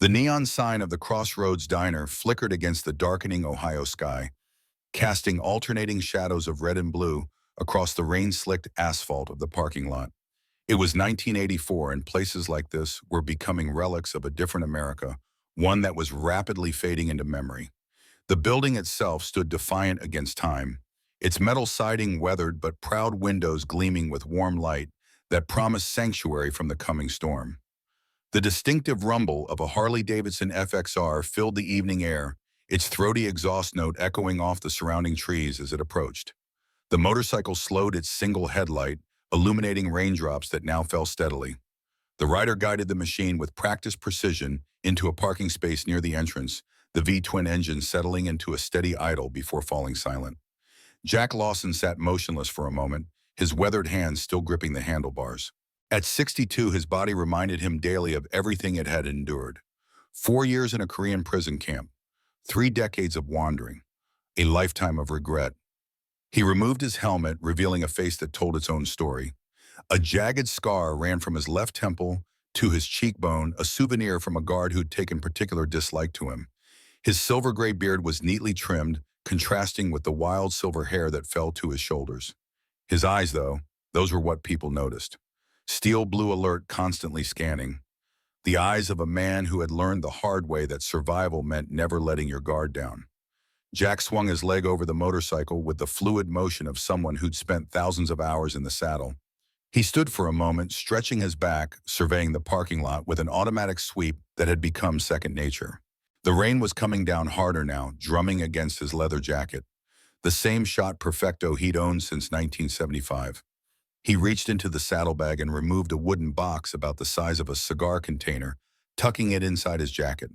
The neon sign of the Crossroads Diner flickered against the darkening Ohio sky, casting alternating shadows of red and blue across the rain-slicked asphalt of the parking lot. It was 1984, and places like this were becoming relics of a different America, one that was rapidly fading into memory. The building itself stood defiant against time, its metal siding weathered but proud windows gleaming with warm light that promised sanctuary from the coming storm. The distinctive rumble of a Harley-Davidson FXR filled the evening air, its throaty exhaust note echoing off the surrounding trees as it approached. The motorcycle slowed its single headlight, illuminating raindrops that now fell steadily. The rider guided the machine with practiced precision into a parking space near the entrance, the V-twin engine settling into a steady idle before falling silent. Jack Lawson sat motionless for a moment, his weathered hands still gripping the handlebars. At 62, his body reminded him daily of everything it had endured. 4 years in a Korean prison camp, 3 decades of wandering, a lifetime of regret. He removed his helmet, revealing a face that told its own story. A jagged scar ran from his left temple to his cheekbone, a souvenir from a guard who'd taken particular dislike to him. His silver-gray beard was neatly trimmed, contrasting with the wild silver hair that fell to his shoulders. His eyes, though, those were what people noticed. Steel blue alert, constantly scanning. The eyes of a man who had learned the hard way that survival meant never letting your guard down. Jack swung his leg over the motorcycle with the fluid motion of someone who'd spent thousands of hours in the saddle. He stood for a moment, stretching his back, surveying the parking lot with an automatic sweep that had become second nature. The rain was coming down harder now, drumming against his leather jacket. The same shot perfecto he'd owned since 1975. He reached into the saddlebag and removed a wooden box about the size of a cigar container, tucking it inside his jacket.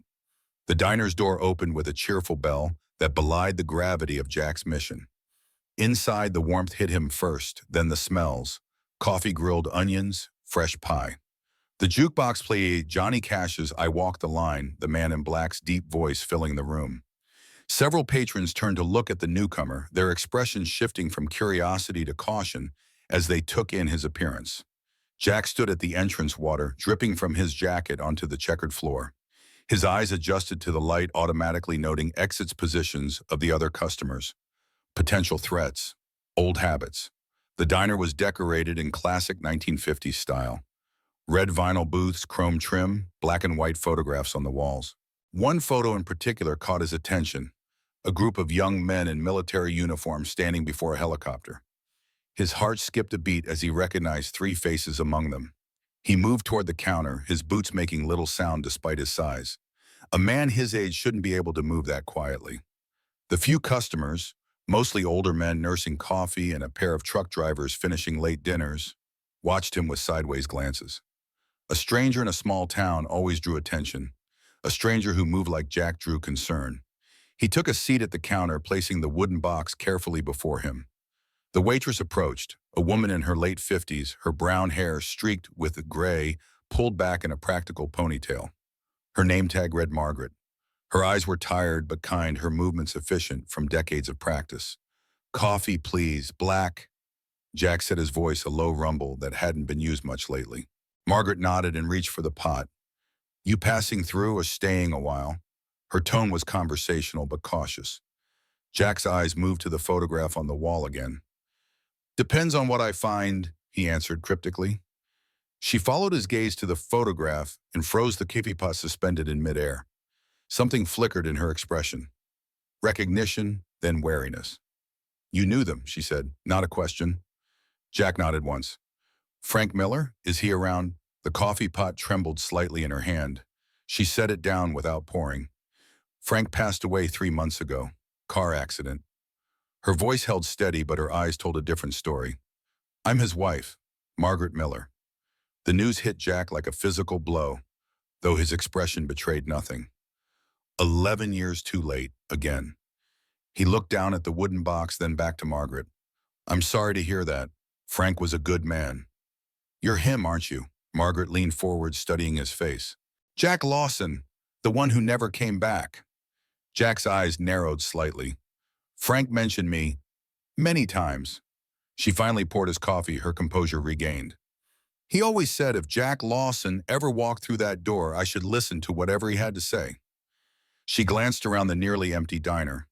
The diner's door opened with a cheerful bell that belied the gravity of Jack's mission. Inside, the warmth hit him first, then the smells: coffee-grilled onions, fresh pie. The jukebox played Johnny Cash's "I Walk the Line," the man in black's deep voice filling the room. Several patrons turned to look at the newcomer, their expressions shifting from curiosity to caution as they took in his appearance. Jack stood at the entrance water, dripping from his jacket onto the checkered floor. His eyes adjusted to the light, automatically noting exits positions of the other customers. Potential threats. Old habits. The diner was decorated in classic 1950s style. Red vinyl booths, chrome trim, black and white photographs on the walls. One photo in particular caught his attention: a group of young men in military uniforms standing before a helicopter. His heart skipped a beat as he recognized 3 faces among them. He moved toward the counter, his boots making little sound despite his size. A man his age shouldn't be able to move that quietly. The few customers, mostly older men nursing coffee and a pair of truck drivers finishing late dinners, watched him with sideways glances. A stranger in a small town always drew attention. A stranger who moved like Jack drew concern. He took a seat at the counter, placing the wooden box carefully before him. The waitress approached, a woman in her late 50s, her brown hair streaked with gray, pulled back in a practical ponytail. Her name tag read Margaret. Her eyes were tired but kind, her movements efficient from decades of practice. "Coffee, please, black." Jack set his voice a low rumble that hadn't been used much lately. Margaret nodded and reached for the pot. "You passing through or staying a while?" Her tone was conversational but cautious. Jack's eyes moved to the photograph on the wall again. "Depends on what I find," he answered cryptically. She followed his gaze to the photograph and froze, the coffee pot suspended in midair. Something flickered in her expression. Recognition, then wariness. "You knew them," she said, not a question. Jack nodded once. "Frank Miller? Is he around?" The coffee pot trembled slightly in her hand. She set it down without pouring. "Frank passed away 3 months ago. Car accident." Her voice held steady, but her eyes told a different story. "I'm his wife, Margaret Miller." The news hit Jack like a physical blow, though his expression betrayed nothing. 11 years too late, again. He looked down at the wooden box, then back to Margaret. "I'm sorry to hear that. Frank was a good man." "You're him, aren't you?" Margaret leaned forward, studying his face. "Jack Lawson, the one who never came back." Jack's eyes narrowed slightly. "Frank mentioned me many times." She finally poured his coffee, her composure regained. He always said if Jack Lawson ever walked through that door, I should listen to whatever he had to say. She glanced around the nearly empty diner.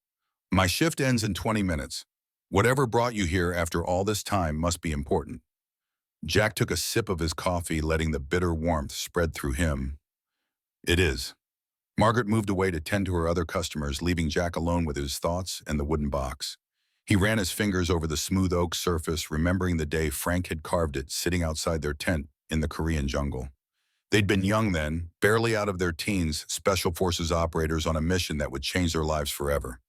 My shift ends in 20 minutes. Whatever brought you here after all this time must be important. Jack took a sip of his coffee, letting the bitter warmth spread through him. It is. Margaret moved away to tend to her other customers, leaving Jack alone with his thoughts and the wooden box. He ran his fingers over the smooth oak surface, remembering the day Frank had carved it sitting outside their tent in the Korean jungle. They'd been young then, barely out of their teens, special forces operators on a mission that would change their lives forever.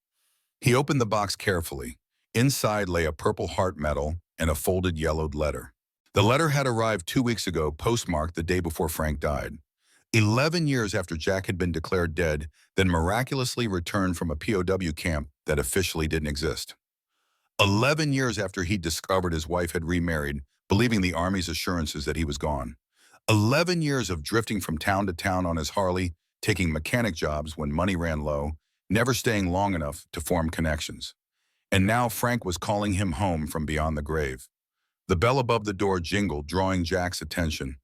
He opened the box carefully. Inside lay a purple heart medal and a folded yellowed letter. The letter had arrived 2 weeks ago, postmarked the day before Frank died. 11 years after Jack had been declared dead, then miraculously returned from a POW camp that officially didn't exist. 11 years after he discovered his wife had remarried, believing the Army's assurances that he was gone. 11 years of drifting from town to town on his Harley, taking mechanic jobs when money ran low, never staying long enough to form connections. And now Frank was calling him home from beyond the grave. The bell above the door jingled, drawing Jack's attention.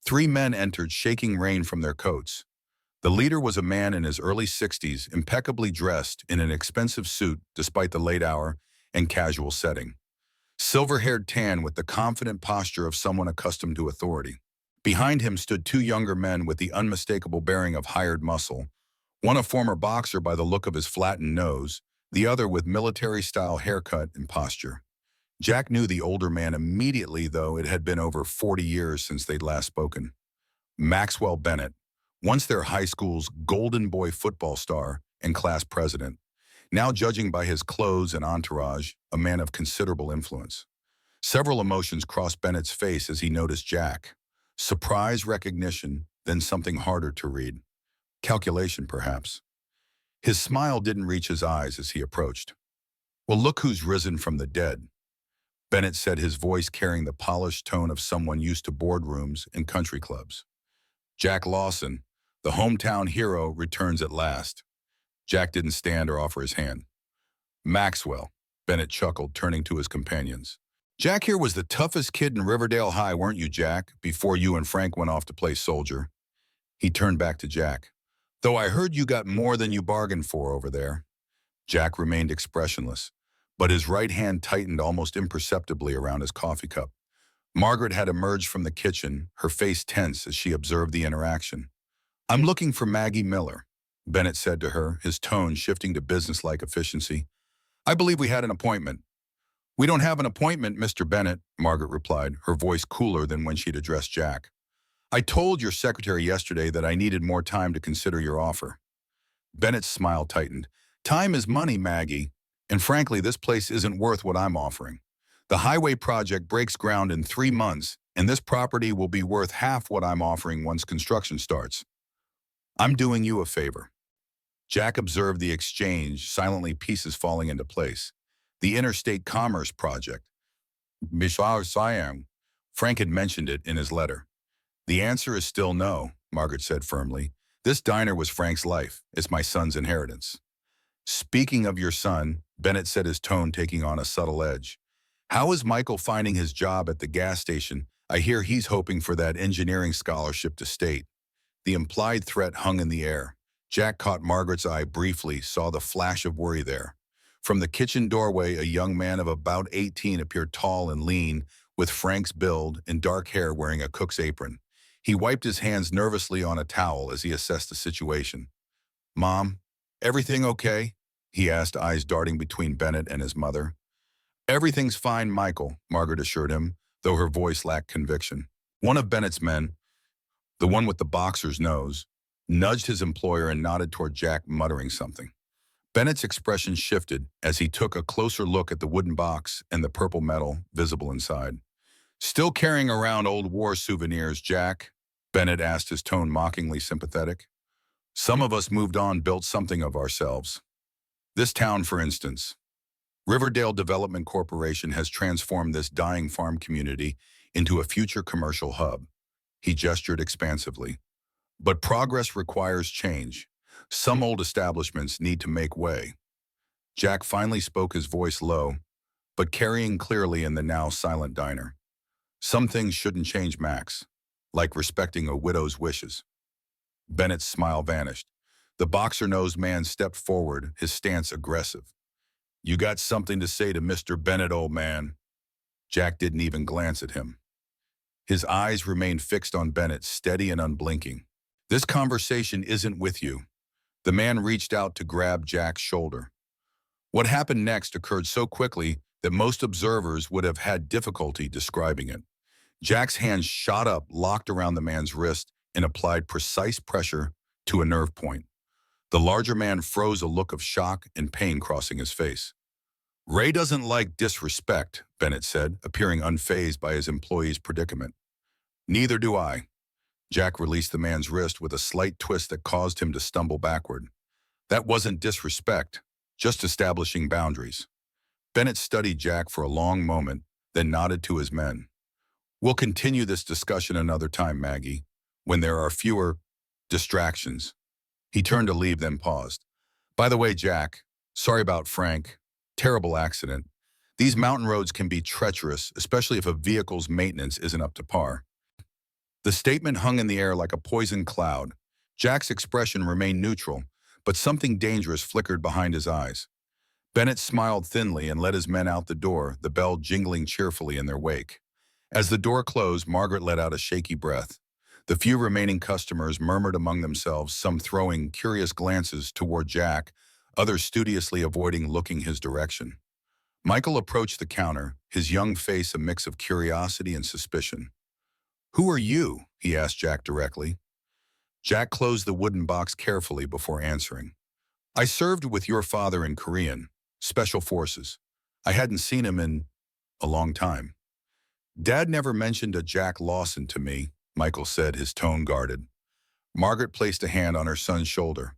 3 men entered, shaking rain from their coats. The leader was a man in his early 60s, impeccably dressed in an expensive suit despite the late hour and casual setting. Silver-haired tan with the confident posture of someone accustomed to authority. Behind him stood 2 younger men with the unmistakable bearing of hired muscle, one a former boxer by the look of his flattened nose, the other with military-style haircut and posture. Jack knew the older man immediately, though it had been over 40 years since they'd last spoken. Maxwell Bennett, once their high school's golden boy football star and class president, now judging by his clothes and entourage, a man of considerable influence. Several emotions crossed Bennett's face as he noticed Jack. Surprise, recognition, then something harder to read. Calculation, perhaps. His smile didn't reach his eyes as he approached. Well, look who's risen from the dead, Bennett said, his voice carrying the polished tone of someone used to boardrooms and country clubs. Jack Lawson, the hometown hero, returns at last. Jack didn't stand or offer his hand. Maxwell, Bennett chuckled, turning to his companions. Jack here was the toughest kid in Riverdale High, weren't you, Jack, before you and Frank went off to play soldier? He turned back to Jack. Though I heard you got more than you bargained for over there. Jack remained expressionless, but his right hand tightened almost imperceptibly around his coffee cup. Margaret had emerged from the kitchen, her face tense as she observed the interaction. I'm looking for Maggie Miller, Bennett said to her, his tone shifting to businesslike efficiency. I believe we had an appointment. We don't have an appointment, Mr. Bennett, Margaret replied, her voice cooler than when she'd addressed Jack. I told your secretary yesterday that I needed more time to consider your offer. Bennett's smile tightened. Time is money, Maggie, and frankly, this place isn't worth what I'm offering. The highway project breaks ground in 3 months, and this property will be worth half what I'm offering once construction starts. I'm doing you a favor. Jack observed the exchange, silently pieces falling into place. The Interstate Commerce Project. Mishar Siam. Frank had mentioned it in his letter. The answer is still no, Margaret said firmly. This diner was Frank's life. It's my son's inheritance. Speaking of your son, Bennett said, his tone taking on a subtle edge. How is Michael finding his job at the gas station? I hear he's hoping for that engineering scholarship to state. The implied threat hung in the air. Jack caught Margaret's eye briefly, saw the flash of worry there. From the kitchen doorway, a young man of about 18 appeared, tall and lean, with Frank's build and dark hair, wearing a cook's apron. He wiped his hands nervously on a towel as he assessed the situation. Mom, everything okay? He asked, eyes darting between Bennett and his mother. Everything's fine, Michael, Margaret assured him, though her voice lacked conviction. One of Bennett's men, the one with the boxer's nose, nudged his employer and nodded toward Jack, muttering something. Bennett's expression shifted as he took a closer look at the wooden box and the purple metal visible inside. Still carrying around old war souvenirs, Jack? Bennett asked, his tone mockingly sympathetic. Some of us moved on, built something of ourselves. This town, for instance. Riverdale Development Corporation has transformed this dying farm community into a future commercial hub. He gestured expansively. But progress requires change. Some old establishments need to make way. Jack finally spoke, his voice low, but carrying clearly in the now silent diner. Some things shouldn't change, Max, like respecting a widow's wishes. Bennett's smile vanished. The boxer-nosed man stepped forward, his stance aggressive. You got something to say to Mr. Bennett, old man? Jack didn't even glance at him. His eyes remained fixed on Bennett, steady and unblinking. This conversation isn't with you. The man reached out to grab Jack's shoulder. What happened next occurred so quickly that most observers would have had difficulty describing it. Jack's hands shot up, locked around the man's wrist, and applied precise pressure to a nerve point. The larger man froze, a look of shock and pain crossing his face. Ray doesn't like disrespect, Bennett said, appearing unfazed by his employee's predicament. Neither do I. Jack released the man's wrist with a slight twist that caused him to stumble backward. That wasn't disrespect, just establishing boundaries. Bennett studied Jack for a long moment, then nodded to his men. We'll continue this discussion another time, Maggie, when there are fewer distractions. He turned to leave, then paused. By the way, Jack, sorry about Frank. Terrible accident. These mountain roads can be treacherous, especially if a vehicle's maintenance isn't up to par. The statement hung in the air like a poison cloud. Jack's expression remained neutral, but something dangerous flickered behind his eyes. Bennett smiled thinly and led his men out the door, the bell jingling cheerfully in their wake. As the door closed, Margaret let out a shaky breath. The few remaining customers murmured among themselves, some throwing curious glances toward Jack, others studiously avoiding looking his direction. Michael approached the counter, his young face a mix of curiosity and suspicion. Who are you? He asked Jack directly. Jack closed the wooden box carefully before answering. I served with your father in Korean, Special Forces. I hadn't seen him in a long time. Dad never mentioned a Jack Lawson to me, Michael said, his tone guarded. Margaret placed a hand on her son's shoulder.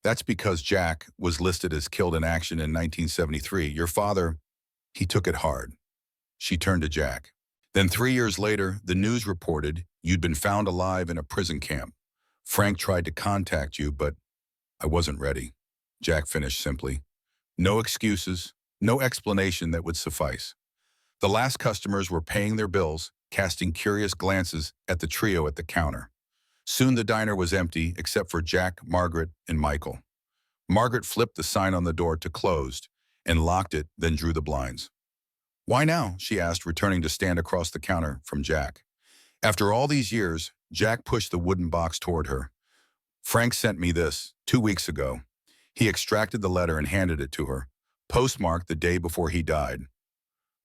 That's because Jack was listed as killed in action in 1973. Your father, he took it hard. She turned to Jack. Then 3 years later, the news reported you'd been found alive in a prison camp. Frank tried to contact you, but I wasn't ready. Jack finished simply. No excuses, no explanation that would suffice. The last customers were paying their bills, casting curious glances at the trio at the counter. Soon the diner was empty, except for Jack, Margaret, and Michael. Margaret flipped the sign on the door to closed and locked it, then drew the blinds. Why now? She asked, returning to stand across the counter from Jack. After all these years, Jack pushed the wooden box toward her. Frank sent me this 2 weeks ago. He extracted the letter and handed it to her, postmarked the day before he died.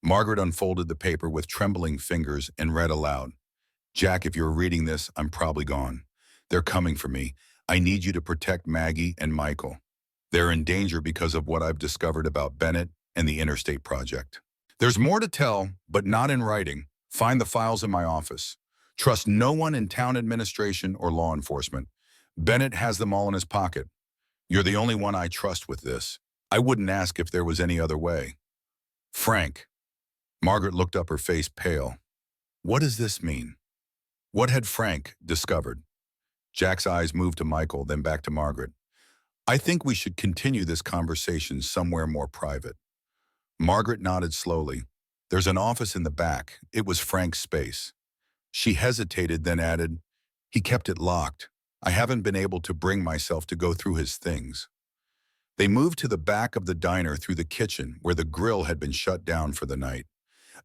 Margaret unfolded the paper with trembling fingers and read aloud. Jack, if you're reading this, I'm probably gone. They're coming for me. I need you to protect Maggie and Michael. They're in danger because of what I've discovered about Bennett and the Interstate Project. There's more to tell, but not in writing. Find the files in my office. Trust no one in town administration or law enforcement. Bennett has them all in his pocket. You're the only one I trust with this. I wouldn't ask if there was any other way. Frank. Margaret looked up, her face pale. What does this mean? What had Frank discovered? Jack's eyes moved to Michael, then back to Margaret. I think we should continue this conversation somewhere more private. Margaret nodded slowly. There's an office in the back. It was Frank's space. She hesitated, then added, he kept it locked. I haven't been able to bring myself to go through his things. They moved to the back of the diner through the kitchen, where the grill had been shut down for the night.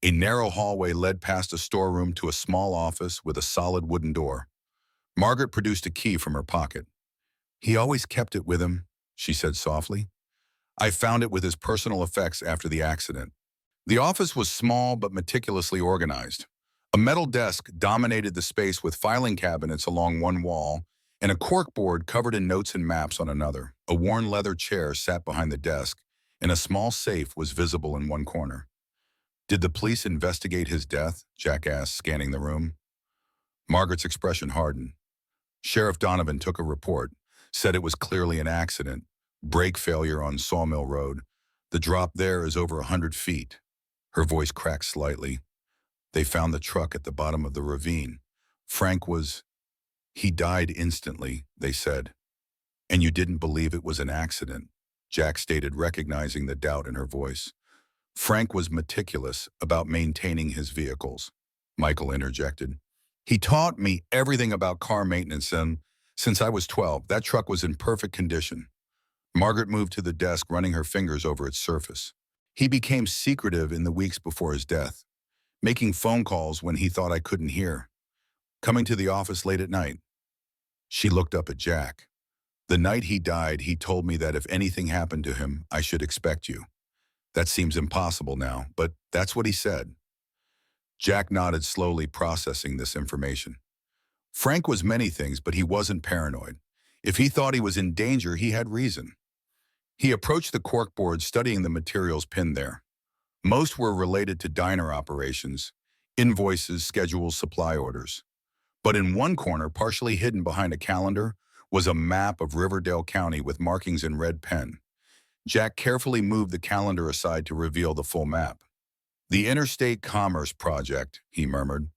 A narrow hallway led past a storeroom to a small office with a solid wooden door. Margaret produced a key from her pocket. He always kept it with him, she said softly. I found it with his personal effects after the accident. The office was small but meticulously organized. A metal desk dominated the space with filing cabinets along one wall and a corkboard covered in notes and maps on another. A worn leather chair sat behind the desk, and a small safe was visible in one corner. Did the police investigate his death? Jack asked, scanning the room. Margaret's expression hardened. Sheriff Donovan took a report, said it was clearly an accident, brake failure on Sawmill Road. The drop there is over 100 feet. Her voice cracked slightly. They found the truck at the bottom of the ravine. He died instantly, they said. And you didn't believe it was an accident, Jack stated, recognizing the doubt in her voice. Frank was meticulous about maintaining his vehicles. Michael interjected. He taught me everything about car maintenance, and since I was 12, that truck was in perfect condition. Margaret moved to the desk, running her fingers over its surface. He became secretive in the weeks before his death, making phone calls when he thought I couldn't hear, coming to the office late at night. She looked up at Jack. The night he died, he told me that if anything happened to him, I should expect you. That seems impossible now, but that's what he said. Jack nodded slowly, processing this information. Frank was many things, but he wasn't paranoid. If he thought he was in danger, he had reason. He approached the corkboard, studying the materials pinned there. Most were related to diner operations, invoices, schedules, supply orders. But in one corner, partially hidden behind a calendar, was a map of Riverdale County with markings in red pen. Jack carefully moved the calendar aside to reveal the full map. The Interstate Commerce Project, he murmured,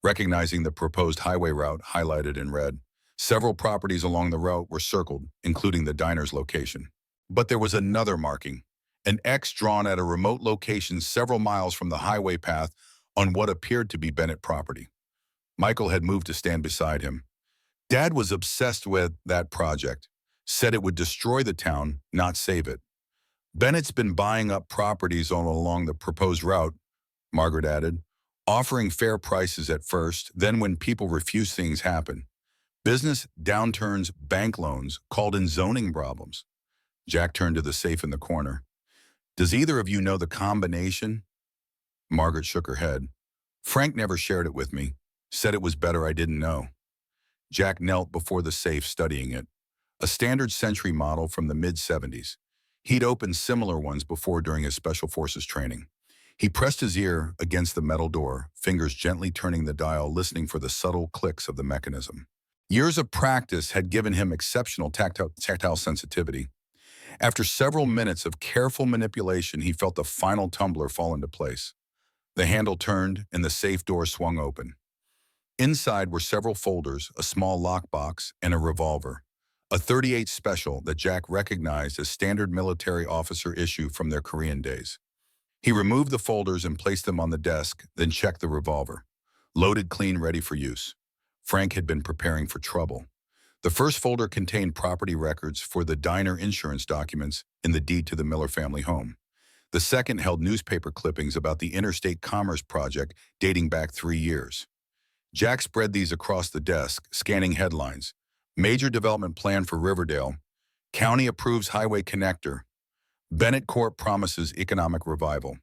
recognizing the proposed highway route highlighted in red. Several properties along the route were circled, including the diner's location. But there was another marking, an X drawn at a remote location several miles from the highway path on what appeared to be Bennett property. Michael had moved to stand beside him. Dad was obsessed with that project, said it would destroy the town, not save it. Bennett's been buying up properties all along the proposed route, Margaret added, offering fair prices at first, then when people refuse, things happen. Business downturns, bank loans, called in zoning problems. Jack turned to the safe in the corner. Does either of you know the combination? Margaret shook her head. Frank never shared it with me, said it was better I didn't know. Jack knelt before the safe, studying it. A standard Century model from the mid-70s. He'd opened similar ones before during his Special Forces training. He pressed his ear against the metal door, fingers gently turning the dial, listening for the subtle clicks of the mechanism. Years of practice had given him exceptional tactile sensitivity. After several minutes of careful manipulation, he felt the final tumbler fall into place. The handle turned and the safe door swung open. Inside were several folders, a small lockbox, and a revolver. A .38 Special that Jack recognized as standard military officer issue from their Korean days. He removed the folders and placed them on the desk, then checked the revolver. Loaded, clean, ready for use. Frank had been preparing for trouble. The first folder contained property records for the diner insurance documents in the deed to the Miller family home. The second held newspaper clippings about the Interstate Commerce Project dating back 3 years. Jack spread these across the desk, scanning headlines. Major development plan for Riverdale. County approves highway connector. Bennett Corp promises economic revival.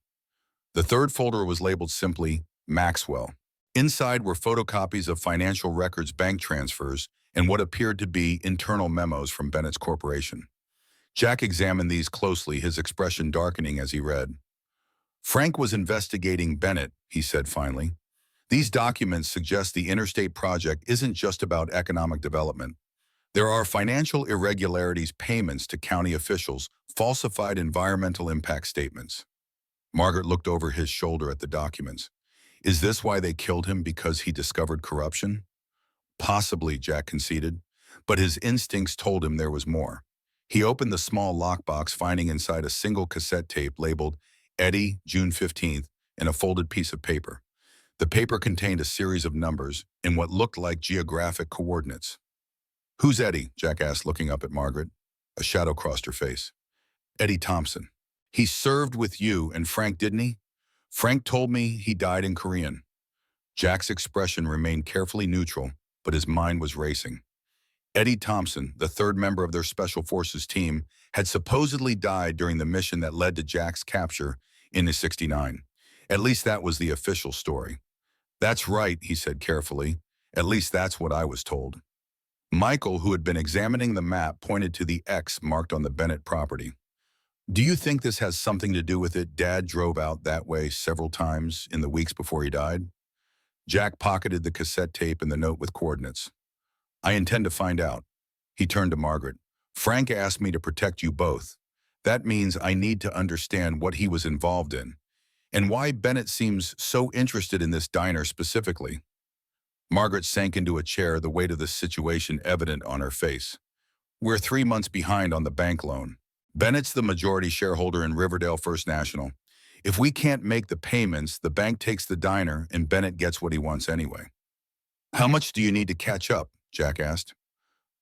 The third folder was labeled simply Maxwell. Inside were photocopies of financial records, bank transfers, and what appeared to be internal memos from Bennett's corporation. Jack examined these closely, his expression darkening as he read. Frank was investigating Bennett, he said finally. These documents suggest the interstate project isn't just about economic development. There are financial irregularities, payments to county officials, falsified environmental impact statements. Margaret looked over his shoulder at the documents. Is this why they killed him, because he discovered corruption? Possibly, Jack conceded, but his instincts told him there was more. He opened the small lockbox, finding inside a single cassette tape labeled Eddie, June 15th, and a folded piece of paper. The paper contained a series of numbers and what looked like geographic coordinates. Who's Eddie? Jack asked, looking up at Margaret. A shadow crossed her face. Eddie Thompson. He served with you and Frank, didn't he? Frank told me he died in Korean. Jack's expression remained carefully neutral, but his mind was racing. Eddie Thompson, the third member of their Special Forces team, had supposedly died during the mission that led to Jack's capture in '69. At least that was the official story. That's right, he said carefully. At least that's what I was told. Michael, who had been examining the map, pointed to the X marked on the Bennett property. Do you think this has something to do with it? Dad drove out that way several times in the weeks before he died. Jack pocketed the cassette tape and the note with coordinates. I intend to find out. He turned to Margaret. Frank asked me to protect you both. That means I need to understand what he was involved in, and why Bennett seems so interested in this diner specifically. Margaret sank into a chair, the weight of the situation evident on her face. We're 3 months behind on the bank loan. Bennett's the majority shareholder in Riverdale First National. If we can't make the payments, the bank takes the diner and Bennett gets what he wants anyway. How much do you need to catch up? Jack asked.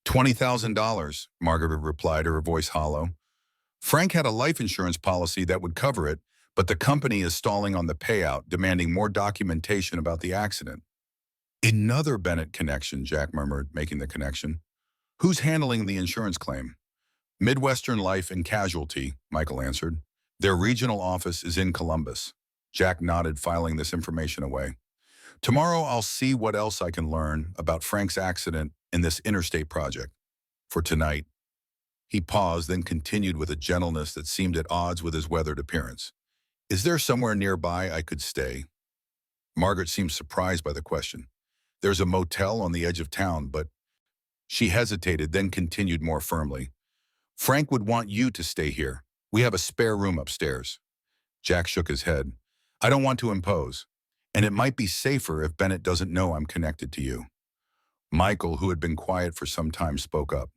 $20,000, Margaret replied, her voice hollow. Frank had a life insurance policy that would cover it, but the company is stalling on the payout, demanding more documentation about the accident. Another Bennett connection, Jack murmured, making the connection. Who's handling the insurance claim? Midwestern Life and Casualty, Michael answered. Their regional office is in Columbus. Jack nodded, filing this information away. Tomorrow I'll see what else I can learn about Frank's accident in this interstate project. For tonight, he paused, then continued with a gentleness that seemed at odds with his weathered appearance. Is there somewhere nearby I could stay? Margaret seemed surprised by the question. There's a motel on the edge of town, but she hesitated, then continued more firmly. Frank would want you to stay here. We have a spare room upstairs. Jack shook his head. I don't want to impose, and it might be safer if Bennett doesn't know I'm connected to you. Michael, who had been quiet for some time, spoke up.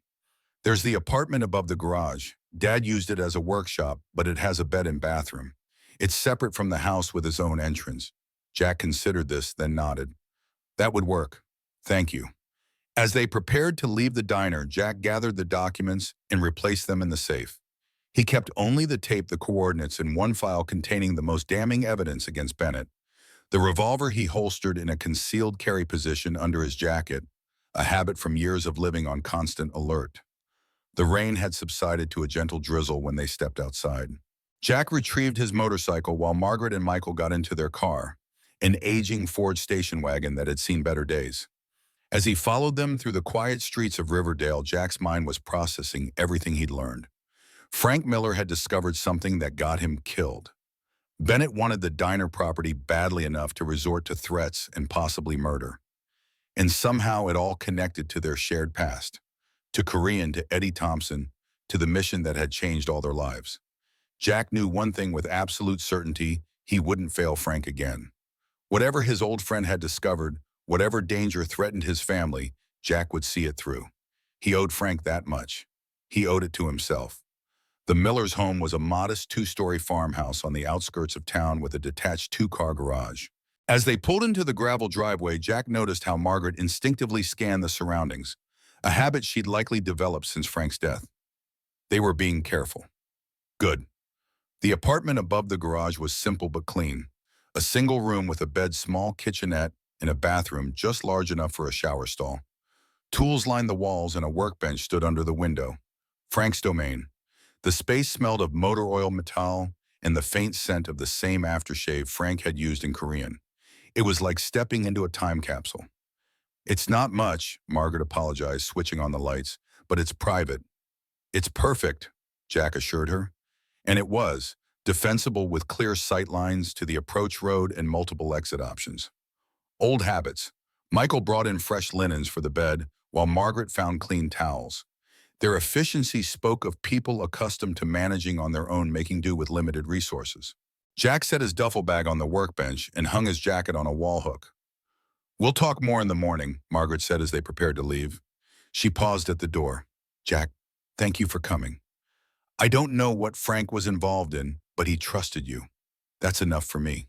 There's the apartment above the garage. Dad used it as a workshop, but it has a bed and bathroom. It's separate from the house with its own entrance. Jack considered this, then nodded. That would work. Thank you. As they prepared to leave the diner, Jack gathered the documents and replaced them in the safe. He kept only the tape, the coordinates, in one file containing the most damning evidence against Bennett. The revolver he holstered in a concealed carry position under his jacket, a habit from years of living on constant alert. The rain had subsided to a gentle drizzle when they stepped outside. Jack retrieved his motorcycle while Margaret and Michael got into their car, an aging Ford station wagon that had seen better days. As he followed them through the quiet streets of Riverdale, Jack's mind was processing everything he'd learned. Frank Miller had discovered something that got him killed. Bennett wanted the diner property badly enough to resort to threats and possibly murder. And somehow it all connected to their shared past, to Korean, to Eddie Thompson, to the mission that had changed all their lives. Jack knew one thing with absolute certainty: he wouldn't fail Frank again. Whatever his old friend had discovered, whatever danger threatened his family, Jack would see it through. He owed Frank that much. He owed it to himself. The Miller's home was a modest two-story farmhouse on the outskirts of town with a detached two-car garage. As they pulled into the gravel driveway, Jack noticed how Margaret instinctively scanned the surroundings, a habit she'd likely developed since Frank's death. They were being careful. Good. The apartment above the garage was simple but clean. A single room with a bed, small kitchenette, and a bathroom just large enough for a shower stall. Tools lined the walls and a workbench stood under the window. Frank's domain. The space smelled of motor oil, metal, and the faint scent of the same aftershave Frank had used in Korean. It was like stepping into a time capsule. It's not much, Margaret apologized, switching on the lights, but it's private. It's perfect, Jack assured her. And it was, defensible with clear sight lines to the approach road and multiple exit options. Old habits. Michael brought in fresh linens for the bed, while Margaret found clean towels. Their efficiency spoke of people accustomed to managing on their own, making do with limited resources. Jack set his duffel bag on the workbench and hung his jacket on a wall hook. We'll talk more in the morning, Margaret said as they prepared to leave. She paused at the door. Jack, thank you for coming. I don't know what Frank was involved in, but he trusted you. That's enough for me.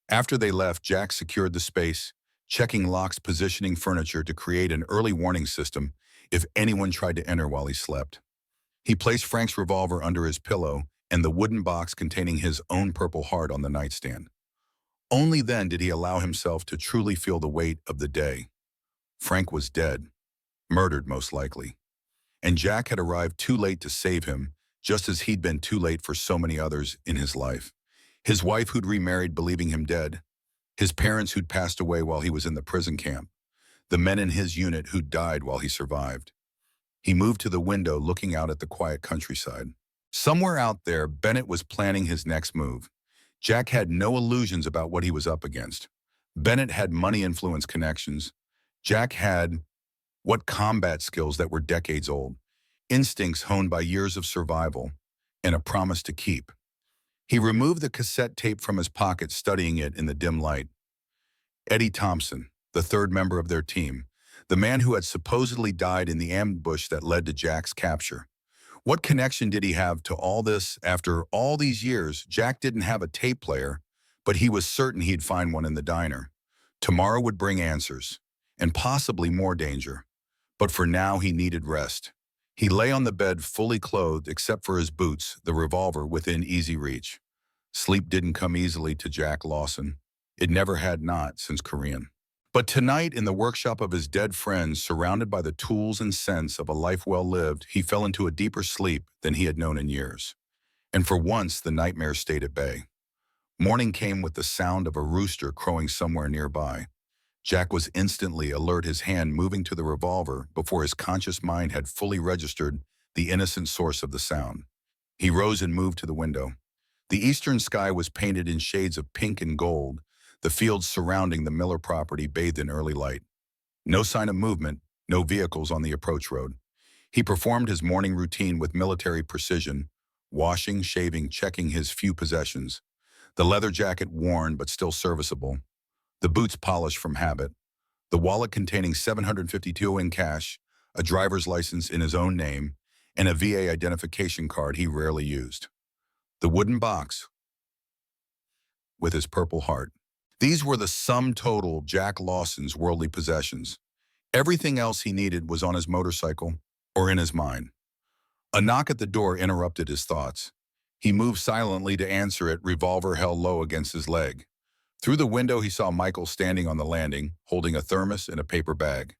After they left, Jack secured the space, checking locks, positioning furniture to create an early warning system if anyone tried to enter while he slept. He placed Frank's revolver under his pillow and the wooden box containing his own Purple Heart on the nightstand. Only then did he allow himself to truly feel the weight of the day. Frank was dead, murdered most likely, and Jack had arrived too late to save him, just as he'd been too late for so many others in his life. His wife who'd remarried believing him dead, his parents who'd passed away while he was in the prison camp, the men in his unit who'd died while he survived. He moved to the window, looking out at the quiet countryside. Somewhere out there, Bennett was planning his next move. Jack had no illusions about what he was up against. Bennett had money, influence, connections. Jack had combat skills that were decades old, instincts honed by years of survival, and a promise to keep. He removed the cassette tape from his pocket, studying it in the dim light. Eddie Thompson, the third member of their team, the man who had supposedly died in the ambush that led to Jack's capture. What connection did he have to all this after all these years? Jack didn't have a tape player, but he was certain he'd find one in the diner. Tomorrow would bring answers, and possibly more danger. But for now, he needed rest. He lay on the bed fully clothed except for his boots, the revolver within easy reach. Sleep didn't come easily to Jack Lawson. It never had not since Korean. But tonight, in the workshop of his dead friends, surrounded by the tools and scents of a life well lived, he fell into a deeper sleep than he had known in years. And for once, the nightmare stayed at bay. Morning came with the sound of a rooster crowing somewhere nearby. Jack was instantly alert, his hand moving to the revolver before his conscious mind had fully registered the innocent source of the sound. He rose and moved to the window. The eastern sky was painted in shades of pink and gold, the fields surrounding the Miller property bathed in early light. No sign of movement, no vehicles on the approach road. He performed his morning routine with military precision, washing, shaving, checking his few possessions. The leather jacket worn but still serviceable, the boots polished from habit, the wallet containing $752 in cash, a driver's license in his own name, and a VA identification card he rarely used. The wooden box with his Purple Heart. These were the sum total of Jack Lawson's worldly possessions. Everything else he needed was on his motorcycle or in his mind. A knock at the door interrupted his thoughts. He moved silently to answer it, revolver held low against his leg. Through the window, he saw Michael standing on the landing, holding a thermos and a paper bag.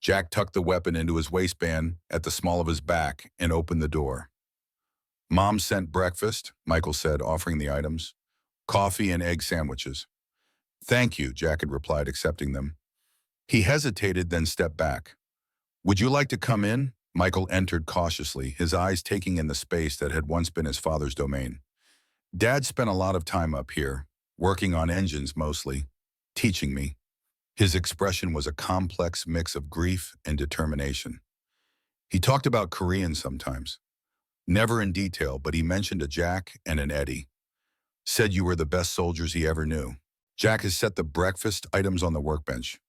Jack tucked the weapon into his waistband at the small of his back and opened the door. "Mom sent breakfast," Michael said, offering the items. "Coffee and egg sandwiches." "Thank you," Jack had replied, accepting them. He hesitated, then stepped back. "Would you like to come in?" Michael entered cautiously, his eyes taking in the space that had once been his father's domain. "Dad spent a lot of time up here, working on engines mostly, teaching me." His expression was a complex mix of grief and determination. He talked about Korean sometimes. Never in detail, but he mentioned a Jack and an Eddie. Said you were the best soldiers he ever knew. Jack has set the breakfast items on the workbench.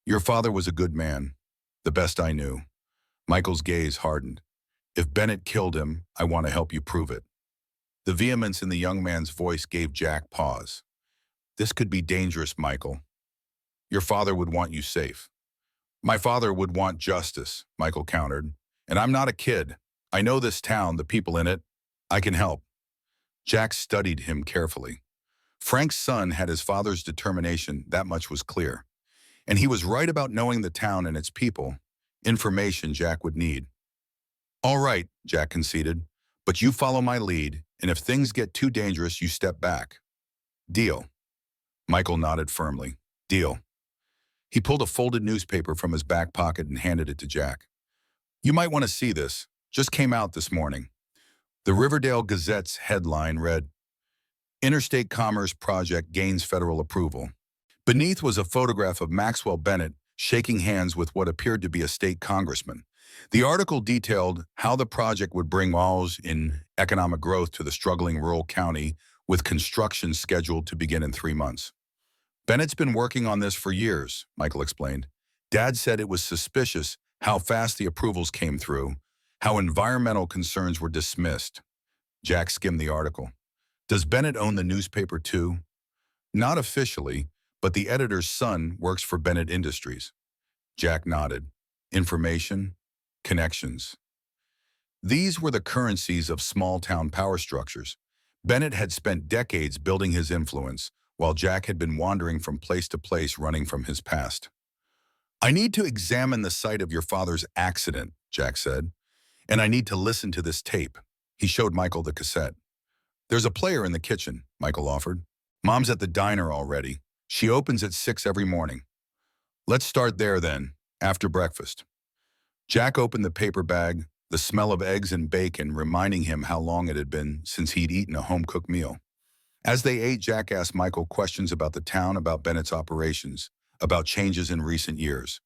"Your father was a good man, the best I knew." Michael's gaze hardened. "If Bennett killed him, I want to help you prove it." The vehemence in the young man's voice gave Jack pause. "This could be dangerous, Michael. Your father would want you safe." "My father would want justice," Michael countered. "And I'm not a kid. I know this town, the people in it. I can help." Jack studied him carefully. Frank's son had his father's determination, that much was clear. And he was right about knowing the town and its people, information Jack would need. "All right," Jack conceded, "but you follow my lead, and if things get too dangerous, you step back." "Deal." Michael nodded firmly. "Deal." He pulled a folded newspaper from his back pocket and handed it to Jack. "You might want to see this. Just came out this morning." The Riverdale Gazette's headline read, "Interstate Commerce Project Gains Federal Approval." Beneath was a photograph of Maxwell Bennett shaking hands with what appeared to be a state congressman. The article detailed how the project would bring walls in economic growth to the struggling rural county, with construction scheduled to begin in 3 months. "Bennett's been working on this for years," Michael explained. "Dad said it was suspicious how fast the approvals came through, how environmental concerns were dismissed." Jack skimmed the article. "Does Bennett own the newspaper too?" "Not officially, but the editor's son works for Bennett Industries." Jack nodded. Information, connections. These were the currencies of small-town power structures. Bennett had spent decades building his influence, while Jack had been wandering from place to place, running from his past. "I need to examine the site of your father's accident," Jack said, "and I need to listen to this tape." He showed Michael the cassette. "There's a player in the kitchen," Michael offered. "Mom's at the diner already. She opens at 6 every morning." "Let's start there then, after breakfast." Jack opened the paper bag, the smell of eggs and bacon reminding him how long it had been since he'd eaten a home-cooked meal. As they ate, Jack asked Michael questions about the town, about Bennett's operations, about changes in recent years.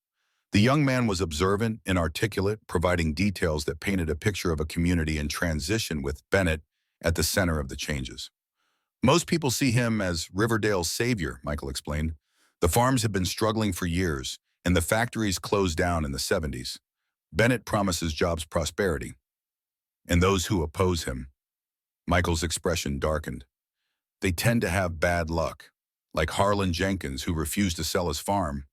The young man was observant and articulate, providing details that painted a picture of a community in transition with Bennett at the center of the changes. "Most people see him as Riverdale's savior," Michael explained. "The farms have been struggling for years, and the factories closed down in the 70s. Bennett promises jobs prosperity." And those who oppose him. Michael's expression darkened. They tend to have bad luck, like Harlan Jenkins, who refused to sell his farm.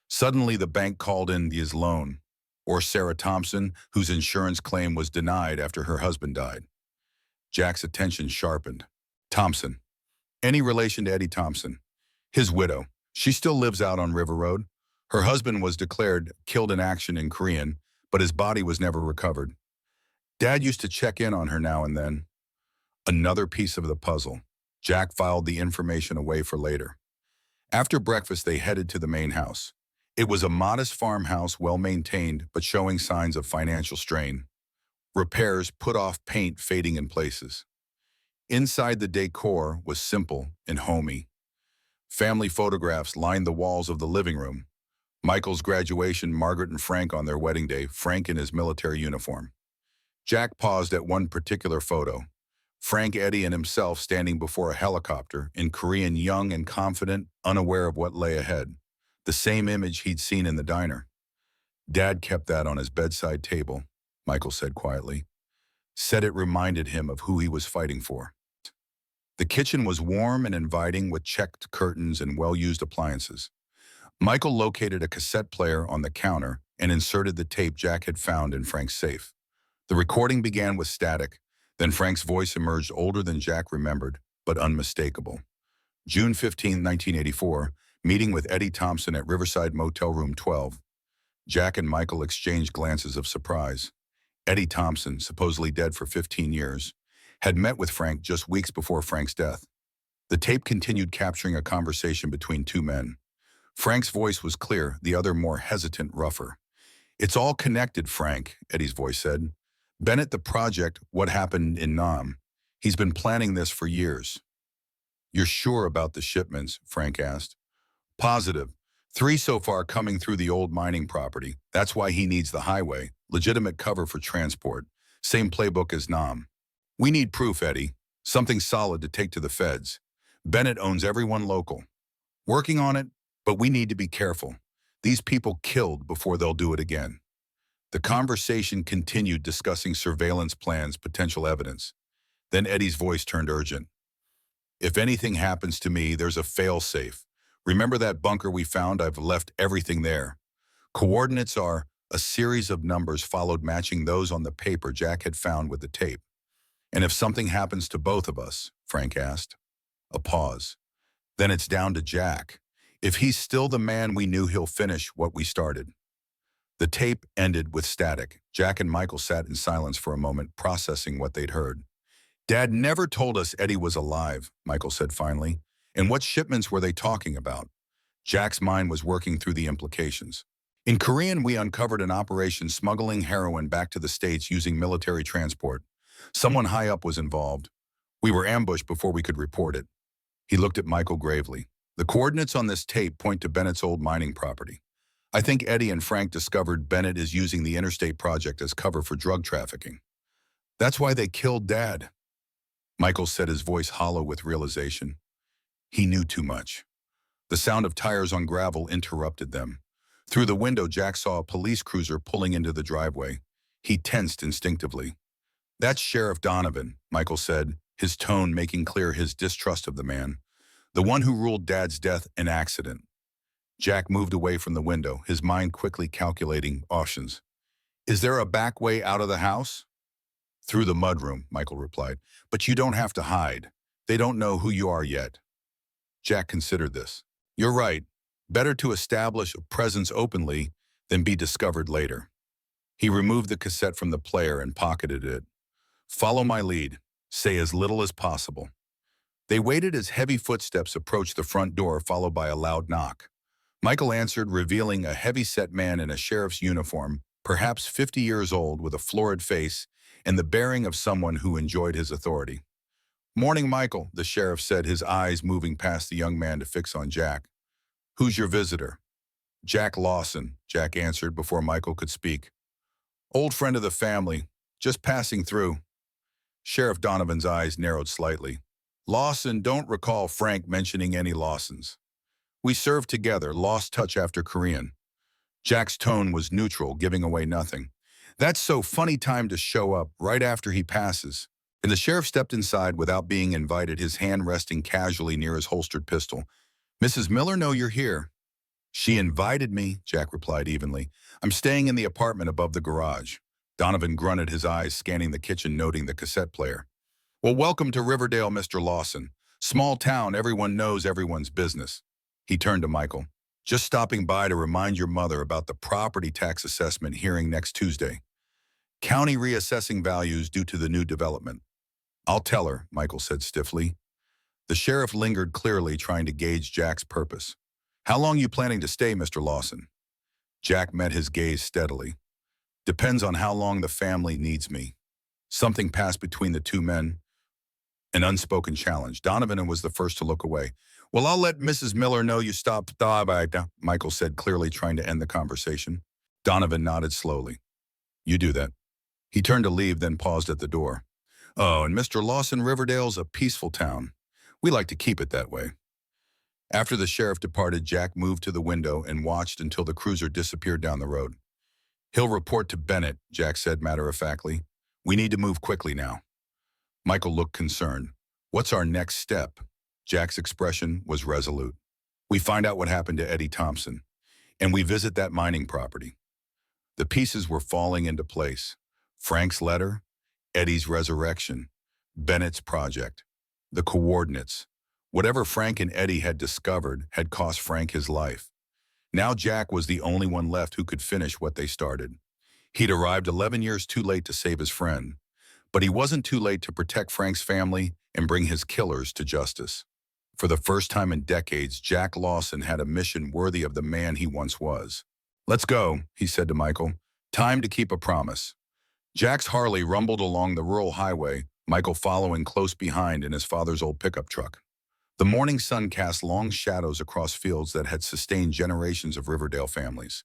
Suddenly, the bank called in his loan, or Sarah Thompson, whose insurance claim was denied after her husband died. Jack's attention sharpened. Thompson. Any relation to Eddie Thompson? His widow. She still lives out on River Road. Her husband was declared killed in action in Korean, but his body was never recovered. Dad used to check in on her now and then. Another piece of the puzzle. Jack filed the information away for later. After breakfast, they headed to the main house. It was a modest farmhouse, well-maintained, but showing signs of financial strain. Repairs put off paint fading in places. Inside, the decor was simple and homey. Family photographs lined the walls of the living room. Michael's graduation, Margaret and Frank on their wedding day, Frank in his military uniform. Jack paused at one particular photo. Frank, Eddie, and himself standing before a helicopter, in Korean, young and confident, unaware of what lay ahead. The same image he'd seen in the diner. Dad kept that on his bedside table, Michael said quietly. Said it reminded him of who he was fighting for. The kitchen was warm and inviting with checked curtains and well-used appliances. Michael located a cassette player on the counter and inserted the tape Jack had found in Frank's safe. The recording began with static, then Frank's voice emerged, older than Jack remembered, but unmistakable. June 15, 1984, meeting with Eddie Thompson at Riverside Motel Room 12. Jack and Michael exchanged glances of surprise. Eddie Thompson, supposedly dead for 15 years, had met with Frank just weeks before Frank's death. The tape continued, capturing a conversation between two men. Frank's voice was clear, the other more hesitant, rougher. It's all connected, Frank, Eddie's voice said. Bennett, the project, what happened in Nam. He's been planning this for years. You're sure about the shipments? Frank asked. Positive. 3 so far coming through the old mining property. That's why he needs the highway. Legitimate cover for transport. Same playbook as Nam. We need proof, Eddie. Something solid to take to the feds. Bennett owns everyone local. Working on it, but we need to be careful. These people killed before they'll do it again. The conversation continued, discussing surveillance plans, potential evidence. Then Eddie's voice turned urgent. If anything happens to me, there's a fail-safe. Remember that bunker we found? I've left everything there. Coordinates are a series of numbers followed, matching those on the paper Jack had found with the tape. And if something happens to both of us, Frank asked. A pause. Then it's down to Jack. If he's still the man we knew, he'll finish what we started. The tape ended with static. Jack and Michael sat in silence for a moment, processing what they'd heard. Dad never told us Eddie was alive, Michael said finally. And what shipments were they talking about? Jack's mind was working through the implications. In Korean, we uncovered an operation smuggling heroin back to the States using military transport. Someone high up was involved. We were ambushed before we could report it. He looked at Michael gravely. The coordinates on this tape point to Bennett's old mining property. I think Eddie and Frank discovered Bennett is using the interstate project as cover for drug trafficking. That's why they killed Dad. Michael said, his voice hollow with realization. He knew too much. The sound of tires on gravel interrupted them. Through the window, Jack saw a police cruiser pulling into the driveway. He tensed instinctively. That's Sheriff Donovan, Michael said, his tone making clear his distrust of the man. The one who ruled Dad's death an accident. Jack moved away from the window, his mind quickly calculating options. Is there a back way out of the house? Through the mudroom, Michael replied. But you don't have to hide. They don't know who you are yet. Jack considered this. You're right. Better to establish a presence openly than be discovered later. He removed the cassette from the player and pocketed it. Follow my lead. Say as little as possible. They waited as heavy footsteps approached the front door, followed by a loud knock. Michael answered, revealing a heavy-set man in a sheriff's uniform, perhaps 50 years old, with a florid face and the bearing of someone who enjoyed his authority. Morning, Michael, the sheriff said, his eyes moving past the young man to fix on Jack. Who's your visitor? Jack Lawson, Jack answered before Michael could speak. Old friend of the family, just passing through. Sheriff Donovan's eyes narrowed slightly. Lawson, don't recall Frank mentioning any Lawsons. We served together, lost touch after Korean. Jack's tone was neutral, giving away nothing. That's so funny time to show up right after he passes. And the sheriff stepped inside without being invited, his hand resting casually near his holstered pistol. Mrs. Miller, know you're here. She invited me, Jack replied evenly. I'm staying in the apartment above the garage. Donovan grunted, his eyes scanning the kitchen, noting the cassette player. Well, welcome to Riverdale, Mr. Lawson. Small town, everyone knows everyone's business. He turned to Michael. Just stopping by to remind your mother about the property tax assessment hearing next Tuesday. County reassessing values due to the new development. I'll tell her, Michael said stiffly. The sheriff lingered, clearly trying to gauge Jack's purpose. How long you planning to stay, Mr. Lawson? Jack met his gaze steadily. Depends on how long the family needs me. Something passed between the two men, an unspoken challenge. Donovan was the first to look away. Well, I'll let Mrs. Miller know you stopped by, Michael said, clearly trying to end the conversation. Donovan nodded slowly. You do that. He turned to leave, then paused at the door. Oh, and Mr. Lawson, Riverdale's a peaceful town. We like to keep it that way. After the sheriff departed, Jack moved to the window and watched until the cruiser disappeared down the road. He'll report to Bennett, Jack said matter-of-factly. We need to move quickly now. Michael looked concerned. What's our next step? Jack's expression was resolute. We find out what happened to Eddie Thompson, and we visit that mining property. The pieces were falling into place. Frank's letter, Eddie's resurrection, Bennett's project, the coordinates. Whatever Frank and Eddie had discovered had cost Frank his life. Now Jack was the only one left who could finish what they started. He'd arrived 11 years too late to save his friend, but he wasn't too late to protect Frank's family and bring his killers to justice. For the first time in decades, Jack Lawson had a mission worthy of the man he once was. Let's go, he said to Michael. Time to keep a promise. Jack's Harley rumbled along the rural highway, Michael following close behind in his father's old pickup truck. The morning sun cast long shadows across fields that had sustained generations of Riverdale families.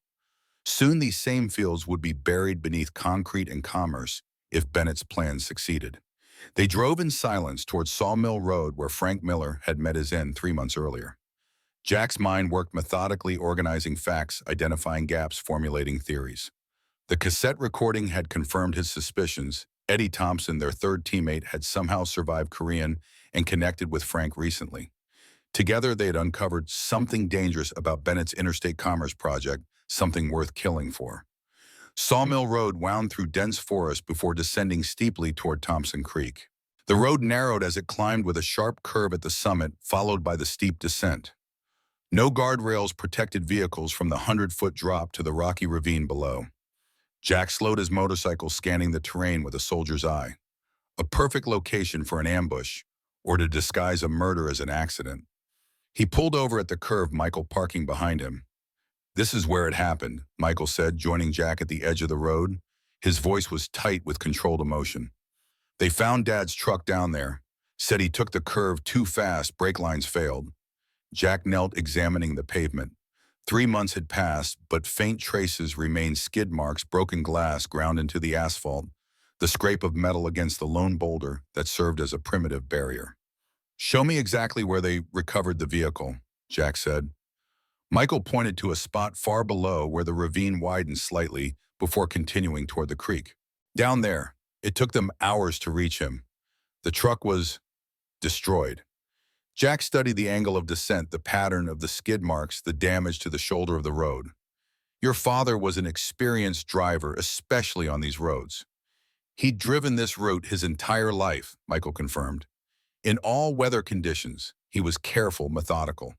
Soon these same fields would be buried beneath concrete and commerce if Bennett's plans succeeded. They drove in silence towards Sawmill Road, where Frank Miller had met his end 3 months earlier. Jack's mind worked methodically, organizing facts, identifying gaps, formulating theories. The cassette recording had confirmed his suspicions. Eddie Thompson, their third teammate, had somehow survived Korean and connected with Frank recently. Together, they had uncovered something dangerous about Bennett's interstate commerce project, something worth killing for. Sawmill Road wound through dense forest before descending steeply toward Thompson Creek. The road narrowed as it climbed with a sharp curve at the summit, followed by the steep descent. No guardrails protected vehicles from the 100-foot drop to the rocky ravine below. Jack slowed his motorcycle, scanning the terrain with a soldier's eye. A perfect location for an ambush, or to disguise a murder as an accident. He pulled over at the curve, Michael parking behind him. This is where it happened, Michael said, joining Jack at the edge of the road. His voice was tight with controlled emotion. They found Dad's truck down there. Said he took the curve too fast, brake lines failed. Jack knelt, examining the pavement. 3 months had passed, but faint traces remained: skid marks, broken glass ground into the asphalt, the scrape of metal against the lone boulder that served as a primitive barrier. Show me exactly where they recovered the vehicle, Jack said. Michael pointed to a spot far below where the ravine widened slightly before continuing toward the creek. Down there, it took them hours to reach him. The truck was destroyed. Jack studied the angle of descent, the pattern of the skid marks, the damage to the shoulder of the road. Your father was an experienced driver, especially on these roads. He'd driven this route his entire life, Michael confirmed. In all weather conditions, he was careful, methodical.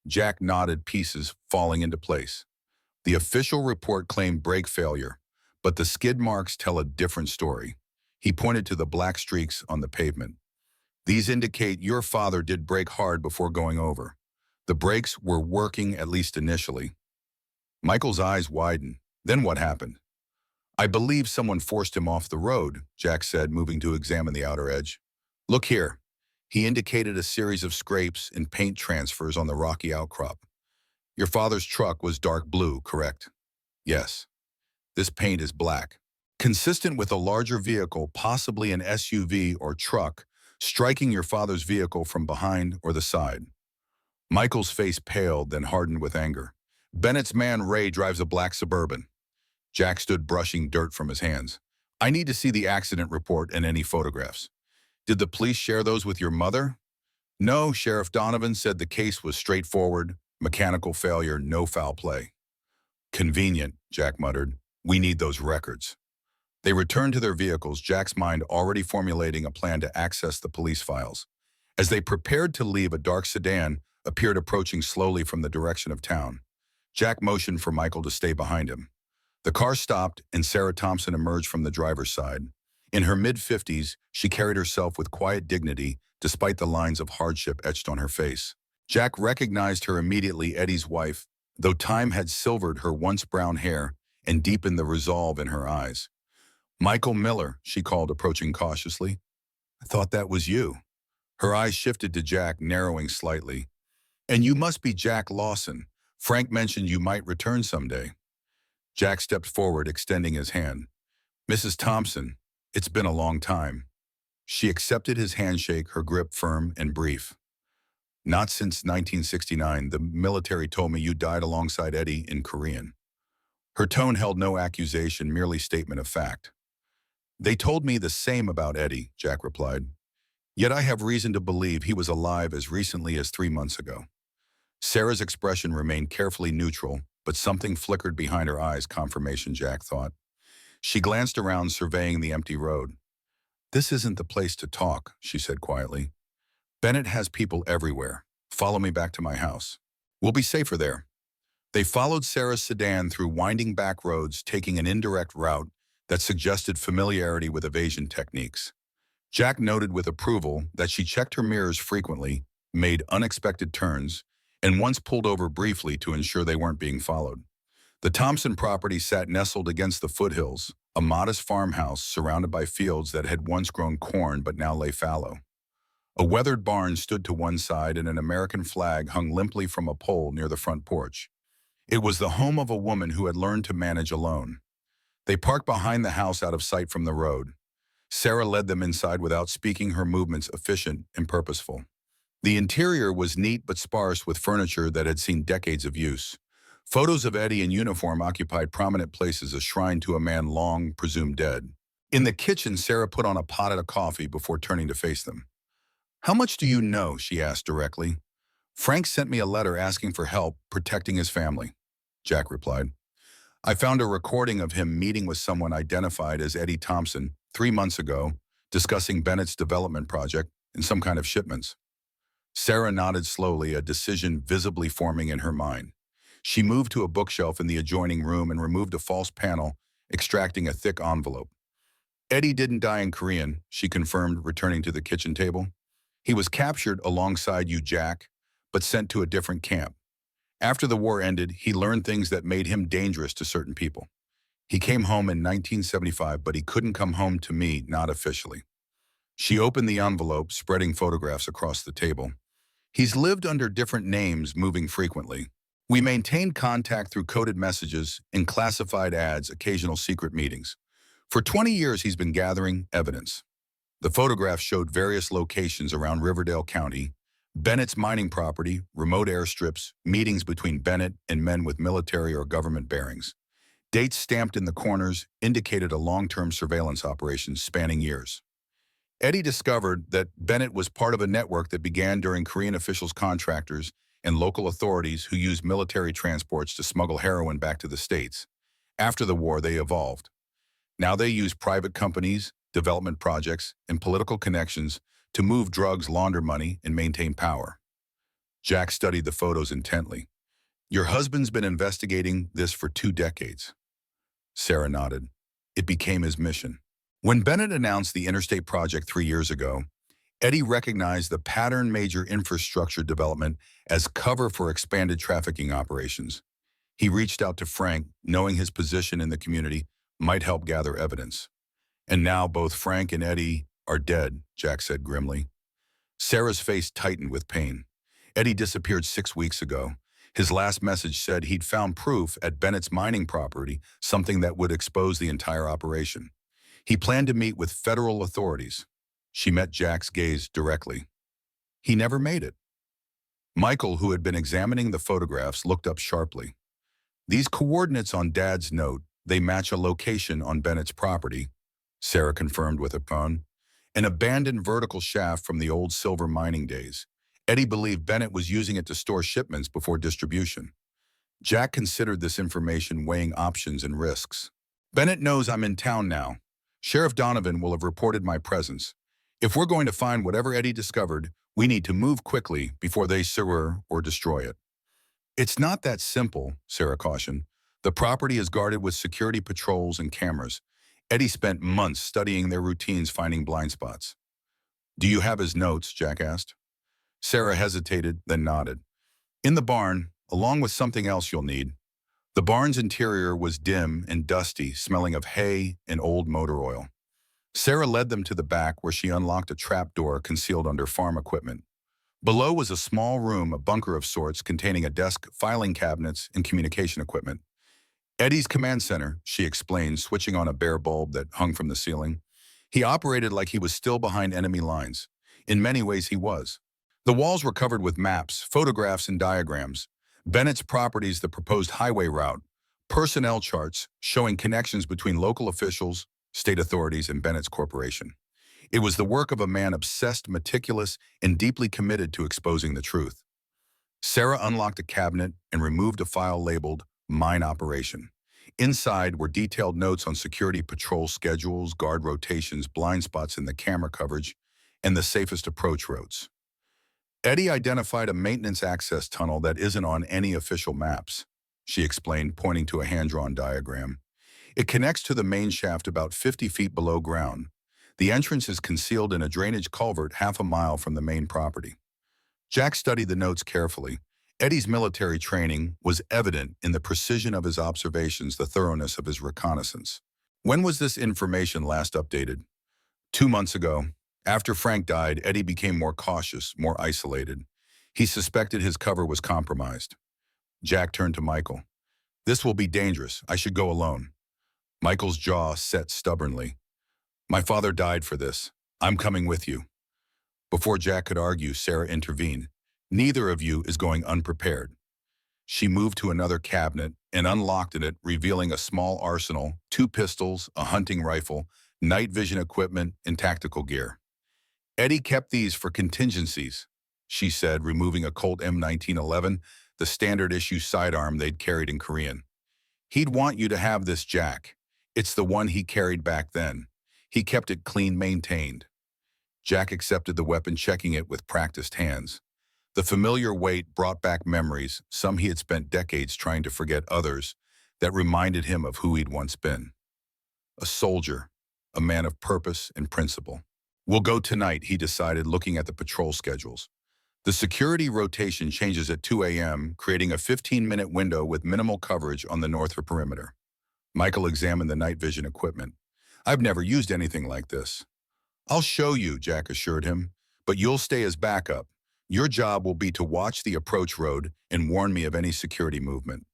Jack nodded, pieces falling into place. The official report claimed brake failure, but the skid marks tell a different story. He pointed to the black streaks on the pavement. These indicate your father did brake hard before going over. The brakes were working, at least initially. Michael's eyes widened. Then what happened? I believe someone forced him off the road, Jack said, moving to examine the outer edge. Look here. He indicated a series of scrapes and paint transfers on the rocky outcrop. Your father's truck was dark blue, correct? Yes. This paint is black. Consistent with a larger vehicle, possibly an SUV or truck, striking your father's vehicle from behind or the side. Michael's face paled, then hardened with anger. Bennett's man Ray drives a black Suburban. Jack stood brushing dirt from his hands. I need to see the accident report and any photographs. Did the police share those with your mother? No, Sheriff Donovan said the case was straightforward, mechanical failure, no foul play. Convenient, Jack muttered. We need those records. They returned to their vehicles, Jack's mind already formulating a plan to access the police files. As they prepared to leave, a dark sedan appeared approaching slowly from the direction of town. Jack motioned for Michael to stay behind him. The car stopped and Sarah Thompson emerged from the driver's side. In her mid-50s, she carried herself with quiet dignity despite the lines of hardship etched on her face. Jack recognized her immediately, Eddie's wife, though time had silvered her once brown hair and deepened the resolve in her eyes. Michael Miller, she called, approaching cautiously. I thought that was you. Her eyes shifted to Jack, narrowing slightly. And you must be Jack Lawson. Frank mentioned you might return someday. Jack stepped forward, extending his hand. Mrs. Thompson, it's been a long time. She accepted his handshake, her grip firm and brief. Not since 1969. The military told me you died alongside Eddie in Korean. Her tone held no accusation, merely statement of fact. They told me the same about Eddie, Jack replied. Yet I have reason to believe he was alive as recently as 3 months ago. Sarah's expression remained carefully neutral, but something flickered behind her eyes, confirmation, Jack thought. She glanced around, surveying the empty road. This isn't the place to talk, she said quietly. Bennett has people everywhere. Follow me back to my house. We'll be safer there. They followed Sarah's sedan through winding back roads, taking an indirect route that suggested familiarity with evasion techniques. Jack noted with approval that she checked her mirrors frequently, made unexpected turns, and once pulled over briefly to ensure they weren't being followed. The Thompson property sat nestled against the foothills, a modest farmhouse surrounded by fields that had once grown corn but now lay fallow. A weathered barn stood to one side and an American flag hung limply from a pole near the front porch. It was the home of a woman who had learned to manage alone. They parked behind the house out of sight from the road. Sarah led them inside without speaking, her movements efficient and purposeful. The interior was neat but sparse with furniture that had seen decades of use. Photos of Eddie in uniform occupied prominent places, a shrine to a man long presumed dead. In the kitchen, Sarah put on a pot of coffee before turning to face them. How much do you know? She asked directly. Frank sent me a letter asking for help protecting his family, Jack replied. I found a recording of him meeting with someone identified as Eddie Thompson 3 months ago, discussing Bennett's development project and some kind of shipments. Sarah nodded slowly, a decision visibly forming in her mind. She moved to a bookshelf in the adjoining room and removed a false panel, extracting a thick envelope. Eddie didn't die in Korean, she confirmed, returning to the kitchen table. He was captured alongside you, Jack, but sent to a different camp. After the war ended, he learned things that made him dangerous to certain people. He came home in 1975, but he couldn't come home to me, not officially. She opened the envelope, spreading photographs across the table. He's lived under different names, moving frequently. We maintained contact through coded messages and classified ads, occasional secret meetings. For 20 years, he's been gathering evidence. The photographs showed various locations around Riverdale County, Bennett's mining property, remote airstrips, meetings between Bennett and men with military or government bearings. Dates stamped in the corners indicated a long-term surveillance operation spanning years. Eddie discovered that Bennett was part of a network that began during Korean officials, contractors, and local authorities who used military transports to smuggle heroin back to the States. After the war, they evolved. Now they use private companies, development projects, and political connections to move drugs, launder money, and maintain power. Jack studied the photos intently. Your husband's been investigating this for 2 decades. Sarah nodded. It became his mission. When Bennett announced the interstate project 3 years ago, Eddie recognized the pattern major infrastructure development as cover for expanded trafficking operations. He reached out to Frank, knowing his position in the community might help gather evidence. And now both Frank and Eddie are dead, Jack said grimly. Sarah's face tightened with pain. Eddie disappeared 6 weeks ago. His last message said he'd found proof at Bennett's mining property, something that would expose the entire operation. He planned to meet with federal authorities. She met Jack's gaze directly. He never made it. Michael, who had been examining the photographs, looked up sharply. These coordinates on Dad's note, they match a location on Bennett's property, Sarah confirmed with a phone. An abandoned vertical shaft from the old silver mining days. Eddie believed Bennett was using it to store shipments before distribution. Jack considered this information, weighing options and risks. Bennett knows I'm in town now. Sheriff Donovan will have reported my presence. If we're going to find whatever Eddie discovered, we need to move quickly before they sewer or destroy it. It's not that simple, Sarah cautioned. The property is guarded with security patrols and cameras. Eddie spent months studying their routines, finding blind spots. Do you have his notes? Jack asked. Sarah hesitated, then nodded. In the barn, along with something else you'll need. The barn's interior was dim and dusty, smelling of hay and old motor oil. Sarah led them to the back, where she unlocked a trap door concealed under farm equipment. Below was a small room, a bunker of sorts, containing a desk, filing cabinets, and communication equipment. Eddie's command center, she explained, switching on a bare bulb that hung from the ceiling. He operated like he was still behind enemy lines. In many ways, he was. The walls were covered with maps, photographs, and diagrams. Bennett's properties, the proposed highway route, personnel charts showing connections between local officials, state authorities, and Bennett's corporation. It was the work of a man obsessed, meticulous, and deeply committed to exposing the truth. Sarah unlocked a cabinet and removed a file labeled Mine Operation. Inside were detailed notes on security patrol schedules, guard rotations, blind spots in the camera coverage, and the safest approach roads. Eddie identified a maintenance access tunnel that isn't on any official maps, she explained, pointing to a hand-drawn diagram. It connects to the main shaft about 50 feet below ground. The entrance is concealed in a drainage culvert half a mile from the main property. Jack studied the notes carefully. Eddie's military training was evident in the precision of his observations, the thoroughness of his reconnaissance. When was this information last updated? 2 months ago. After Frank died, Eddie became more cautious, more isolated. He suspected his cover was compromised. Jack turned to Michael. This will be dangerous. I should go alone. Michael's jaw set stubbornly. My father died for this. I'm coming with you. Before Jack could argue, Sarah intervened. Neither of you is going unprepared. She moved to another cabinet and unlocked it, revealing a small arsenal, 2 pistols, a hunting rifle, night vision equipment, and tactical gear. Eddie kept these for contingencies, she said, removing a Colt M1911, the standard issue sidearm they'd carried in Korean. He'd want you to have this, Jack. It's the one he carried back then. He kept it clean, maintained. Jack accepted the weapon, checking it with practiced hands. The familiar weight brought back memories, some he had spent decades trying to forget, others that reminded him of who he'd once been. A soldier, a man of purpose and principle. We'll go tonight, he decided, looking at the patrol schedules. The security rotation changes at 2 a.m., creating a 15-minute window with minimal coverage on the north perimeter. Michael examined the night vision equipment. I've never used anything like this. I'll show you, Jack assured him, but you'll stay as backup. Your job will be to watch the approach road and warn me of any security movement.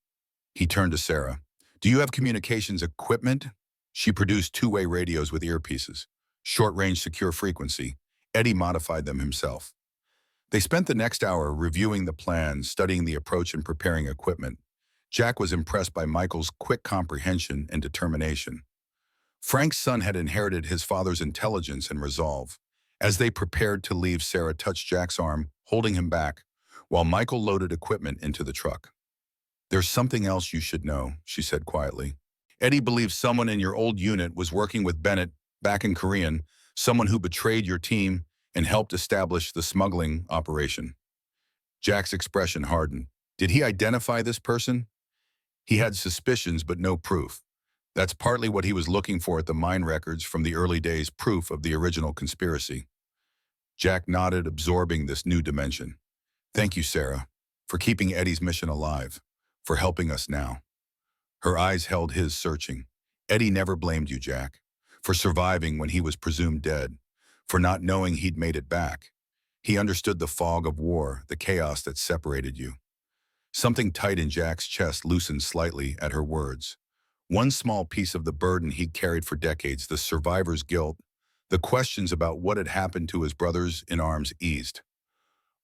He turned to Sarah. Do you have communications equipment? She produced 2-way radios with earpieces. Short-range secure frequency. Eddie modified them himself. They spent the next hour reviewing the plans, studying the approach, and preparing equipment. Jack was impressed by Michael's quick comprehension and determination. Frank's son had inherited his father's intelligence and resolve. As they prepared to leave, Sarah touched Jack's arm, holding him back, while Michael loaded equipment into the truck. There's something else you should know, she said quietly. Eddie believes someone in your old unit was working with Bennett back in Korean, someone who betrayed your team and helped establish the smuggling operation. Jack's expression hardened. Did he identify this person? He had suspicions, but no proof. That's partly what he was looking for at the mine records from the early days, proof of the original conspiracy. Jack nodded, absorbing this new dimension. Thank you, Sarah, for keeping Eddie's mission alive, for helping us now. Her eyes held his, searching. Eddie never blamed you, Jack, for surviving when he was presumed dead, for not knowing he'd made it back. He understood the fog of war, the chaos that separated you. Something tight in Jack's chest loosened slightly at her words. One small piece of the burden he'd carried for decades, the survivor's guilt, the questions about what had happened to his brothers in arms, eased.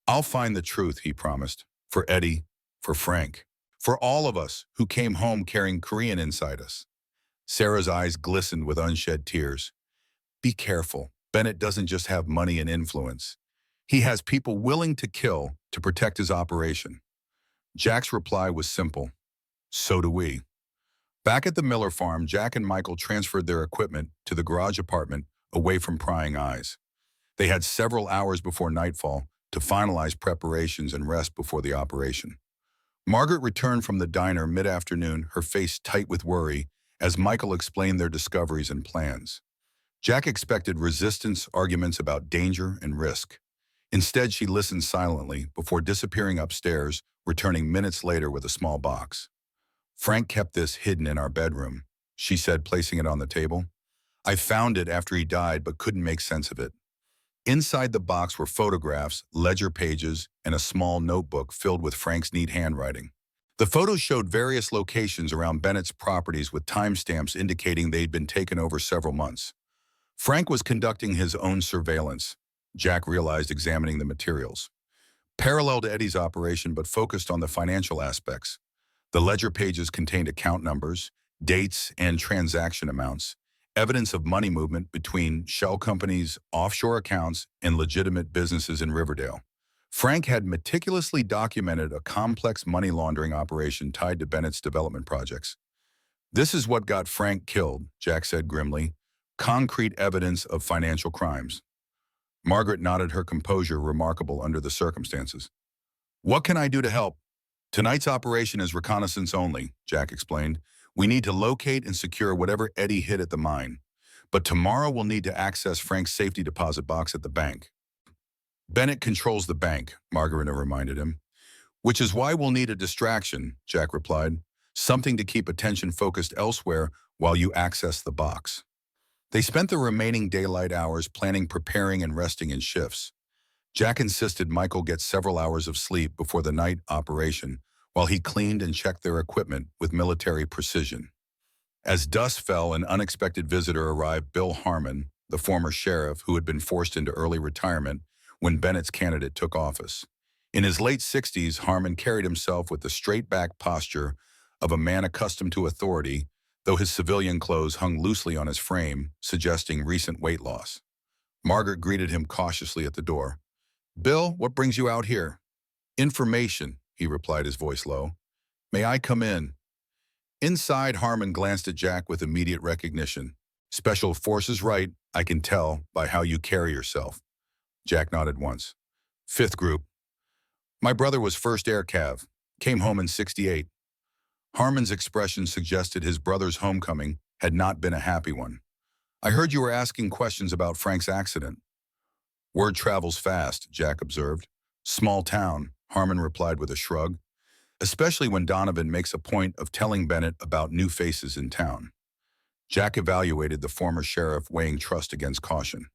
I'll find the truth, he promised, for Eddie, for Frank, for all of us who came home carrying Korean inside us. Sarah's eyes glistened with unshed tears. Be careful. Bennett doesn't just have money and influence. He has people willing to kill to protect his operation. Jack's reply was simple. So do we. Back at the Miller farm, Jack and Michael transferred their equipment to the garage apartment away from prying eyes. They had several hours before nightfall to finalize preparations and rest before the operation. Margaret returned from the diner mid-afternoon, her face tight with worry, as Michael explained their discoveries and plans. Jack expected resistance, arguments about danger and risk. Instead, she listened silently before disappearing upstairs, returning minutes later with a small box. Frank kept this hidden in our bedroom, she said, placing it on the table. I found it after he died but couldn't make sense of it. Inside the box were photographs, ledger pages, and a small notebook filled with Frank's neat handwriting. The photos showed various locations around Bennett's properties with timestamps indicating they'd been taken over several months. Frank was conducting his own surveillance, Jack realized examining the materials. Parallel to Eddie's operation but focused on the financial aspects. The ledger pages contained account numbers, dates, and transaction amounts, evidence of money movement between shell companies, offshore accounts, and legitimate businesses in Riverdale. Frank had meticulously documented a complex money laundering operation tied to Bennett's development projects. This is what got Frank killed, Jack said grimly. Concrete evidence of financial crimes. Margaret nodded, her composure remarkable under the circumstances. What can I do to help? Tonight's operation is reconnaissance only, Jack explained. We need to locate and secure whatever Eddie hid at the mine. But tomorrow we'll need to access Frank's safety deposit box at the bank. Bennett controls the bank, Margarita reminded him. Which is why we'll need a distraction, Jack replied. Something to keep attention focused elsewhere while you access the box. They spent the remaining daylight hours planning, preparing, and resting in shifts. Jack insisted Michael get several hours of sleep before the night operation, while he cleaned and checked their equipment with military precision. As dusk fell, an unexpected visitor arrived, Bill Harmon, the former sheriff who had been forced into early retirement when Bennett's candidate took office. In his late 60s, Harmon carried himself with the straight-back posture of a man accustomed to authority, though his civilian clothes hung loosely on his frame, suggesting recent weight loss. Margaret greeted him cautiously at the door. Bill, what brings you out here? Information, he replied, his voice low. May I come in? Inside, Harmon glanced at Jack with immediate recognition. Special Forces, right? I can tell by how you carry yourself. Jack nodded once. Fifth Group. My brother was 1st Air Cav. Came home in '68. Harmon's expression suggested his brother's homecoming had not been a happy one. I heard you were asking questions about Frank's accident. Word travels fast, Jack observed. Small town, Harmon replied with a shrug, especially when Donovan makes a point of telling Bennett about new faces in town. Jack evaluated the former sheriff, weighing trust against caution.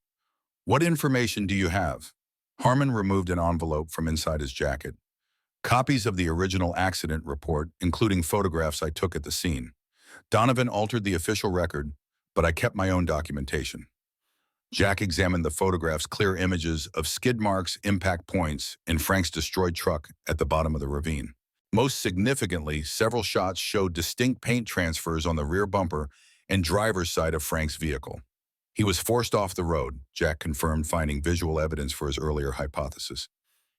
What information do you have? Harmon removed an envelope from inside his jacket. Copies of the original accident report, including photographs I took at the scene. Donovan altered the official record, but I kept my own documentation. Jack examined the photographs, clear images of skid marks, impact points, and Frank's destroyed truck at the bottom of the ravine. Most significantly, several shots showed distinct paint transfers on the rear bumper and driver's side of Frank's vehicle. He was forced off the road, Jack confirmed, finding visual evidence for his earlier hypothesis.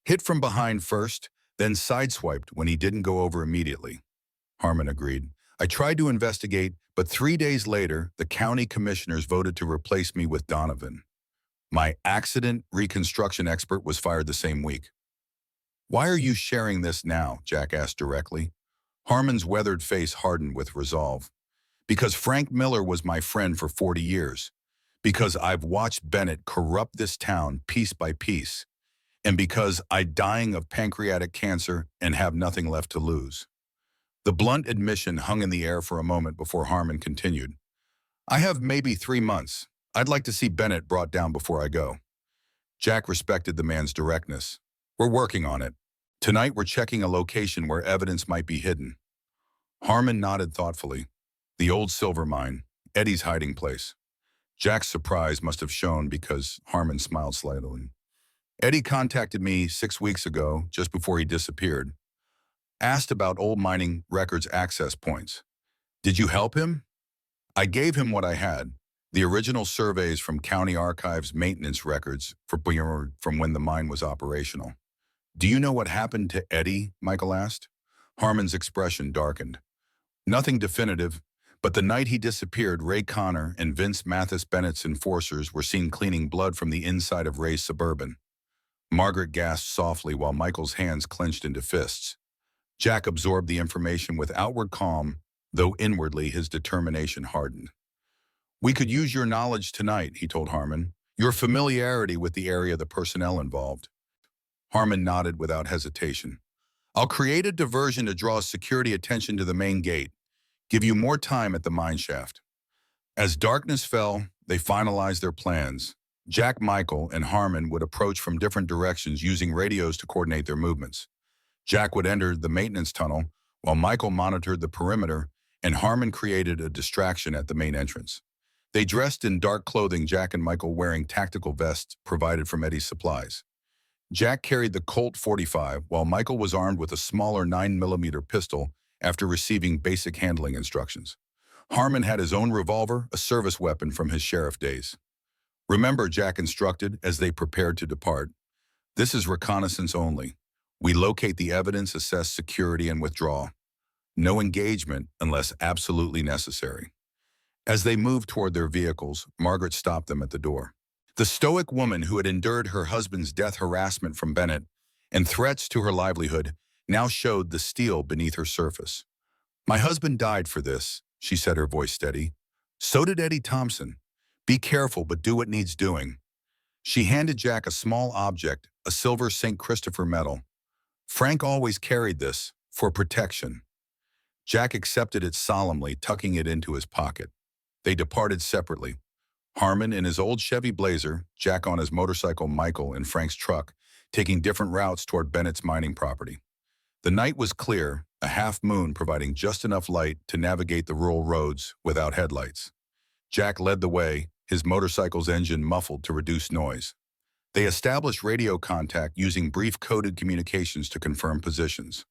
Hit from behind first, then sideswiped when he didn't go over immediately. Harmon agreed. I tried to investigate, but 3 days later, the county commissioners voted to replace me with Donovan. My accident reconstruction expert was fired the same week. Why are you sharing this now? Jack asked directly. Harmon's weathered face hardened with resolve. Because Frank Miller was my friend for 40 years. Because I've watched Bennett corrupt this town piece by piece. And because I'm dying of pancreatic cancer and have nothing left to lose. The blunt admission hung in the air for a moment before Harmon continued. I have maybe 3 months. I'd like to see Bennett brought down before I go. Jack respected the man's directness. We're working on it. Tonight we're checking a location where evidence might be hidden. Harmon nodded thoughtfully. The old silver mine, Eddie's hiding place. Jack's surprise must have shown because Harmon smiled slightly. Eddie contacted me 6 weeks ago, just before he disappeared. Asked about old mining records access points. Did you help him? I gave him what I had, the original surveys from county archives maintenance records from when the mine was operational. Do you know what happened to Eddie? Michael asked. Harmon's expression darkened. Nothing definitive, but the night he disappeared, Ray Connor and Vince Mathis Bennett's enforcers were seen cleaning blood from the inside of Ray's Suburban. Margaret gasped softly while Michael's hands clenched into fists. Jack absorbed the information with outward calm, though inwardly his determination hardened. We could use your knowledge tonight, he told Harmon, your familiarity with the area, the personnel involved. Harmon nodded without hesitation. I'll create a diversion to draw security attention to the main gate, give you more time at the mine shaft. As darkness fell, they finalized their plans. Jack, Michael, and Harmon would approach from different directions using radios to coordinate their movements. Jack would enter the maintenance tunnel, while Michael monitored the perimeter, and Harmon created a distraction at the main entrance. They dressed in dark clothing, Jack and Michael wearing tactical vests provided from Eddie's supplies. Jack carried the Colt 45, while Michael was armed with a smaller 9mm pistol after receiving basic handling instructions. Harmon had his own revolver, a service weapon from his sheriff days. Remember, Jack instructed as they prepared to depart, this is reconnaissance only. We locate the evidence, assess security, and withdraw. No engagement unless absolutely necessary. As they moved toward their vehicles, Margaret stopped them at the door. The stoic woman who had endured her husband's death harassment from Bennett and threats to her livelihood now showed the steel beneath her surface. My husband died for this, she said, her voice steady. So did Eddie Thompson. Be careful, but do what needs doing. She handed Jack a small object, a silver St. Christopher medal. Frank always carried this, for protection. Jack accepted it solemnly, tucking it into his pocket. They departed separately. Harmon in his old Chevy Blazer, Jack on his motorcycle, Michael in Frank's truck, taking different routes toward Bennett's mining property. The night was clear, a half moon providing just enough light to navigate the rural roads without headlights. Jack led the way, his motorcycle's engine muffled to reduce noise. They established radio contact using brief coded communications to confirm positions.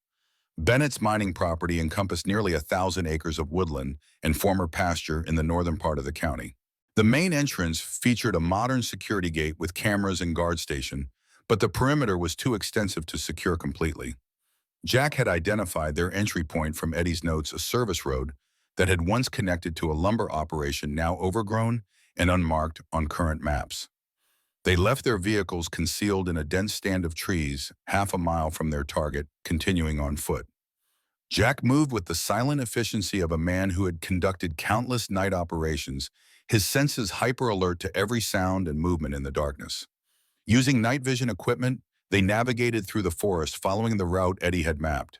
Bennett's mining property encompassed nearly 1,000 acres of woodland and former pasture in the northern part of the county. The main entrance featured a modern security gate with cameras and guard station, but the perimeter was too extensive to secure completely. Jack had identified their entry point from Eddie's notes, a service road that had once connected to a lumber operation now overgrown and unmarked on current maps. They left their vehicles concealed in a dense stand of trees half a mile from their target, continuing on foot. Jack moved with the silent efficiency of a man who had conducted countless night operations, his senses hyper-alert to every sound and movement in the darkness. Using night vision equipment, they navigated through the forest following the route Eddie had mapped.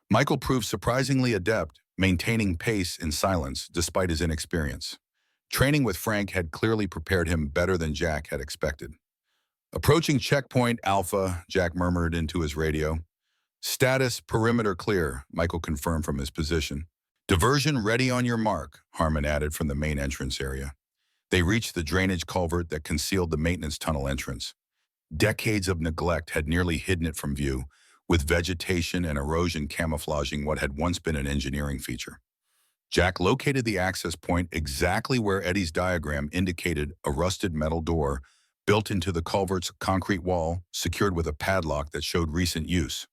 Michael proved surprisingly adept, maintaining pace in silence despite his inexperience. Training with Frank had clearly prepared him better than Jack had expected. Approaching checkpoint Alpha, Jack murmured into his radio. Status, perimeter clear, Michael confirmed from his position. Diversion ready on your mark, Harmon added from the main entrance area. They reached the drainage culvert that concealed the maintenance tunnel entrance. Decades of neglect had nearly hidden it from view, with vegetation and erosion camouflaging what had once been an engineering feature. Jack located the access point exactly where Eddie's diagram indicated, a rusted metal door built into the culvert's concrete wall, secured with a padlock that showed recent use.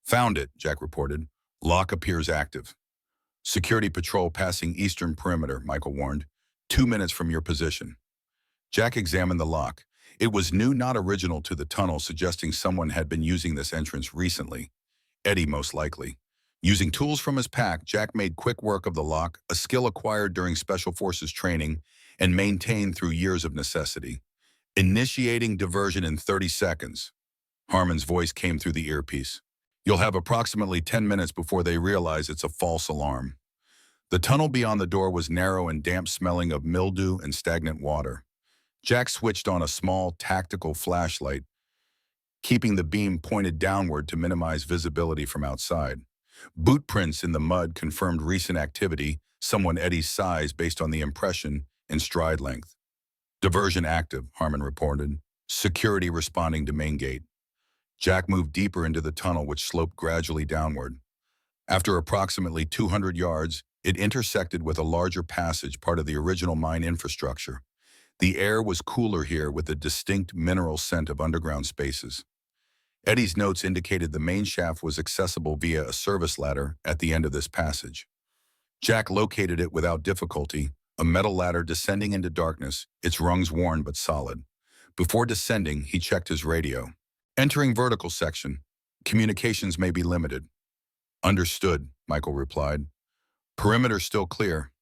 Found it, Jack reported. Lock appears active. Security patrol passing eastern perimeter, Michael warned. 2 minutes from your position. Jack examined the lock. It was new, not original to the tunnel, suggesting someone had been using this entrance recently. Eddie, most likely. Using tools from his pack, Jack made quick work of the lock, a skill acquired during Special Forces training and maintained through years of necessity. Initiating diversion in 30 seconds. Harmon's voice came through the earpiece. You'll have approximately 10 minutes before they realize it's a false alarm. The tunnel beyond the door was narrow and damp, smelling of mildew and stagnant water. Jack switched on a small, tactical flashlight, keeping the beam pointed downward to minimize visibility from outside. Boot prints in the mud confirmed recent activity, someone Eddie's size based on the impression and stride length. Diversion active, Harmon reported. Security responding to main gate. Jack moved deeper into the tunnel, which sloped gradually downward. After approximately 200 yards, It intersected with a larger passage, part of the original mine infrastructure. The air was cooler here with a distinct mineral scent of underground spaces. Eddie's notes indicated the main shaft was accessible via a service ladder at the end of this passage. Jack located it without difficulty, a metal ladder descending into darkness, its rungs worn but solid. Before descending, he checked his radio. Entering vertical section. Communications may be limited. Understood, Michael replied. Perimeter still clear.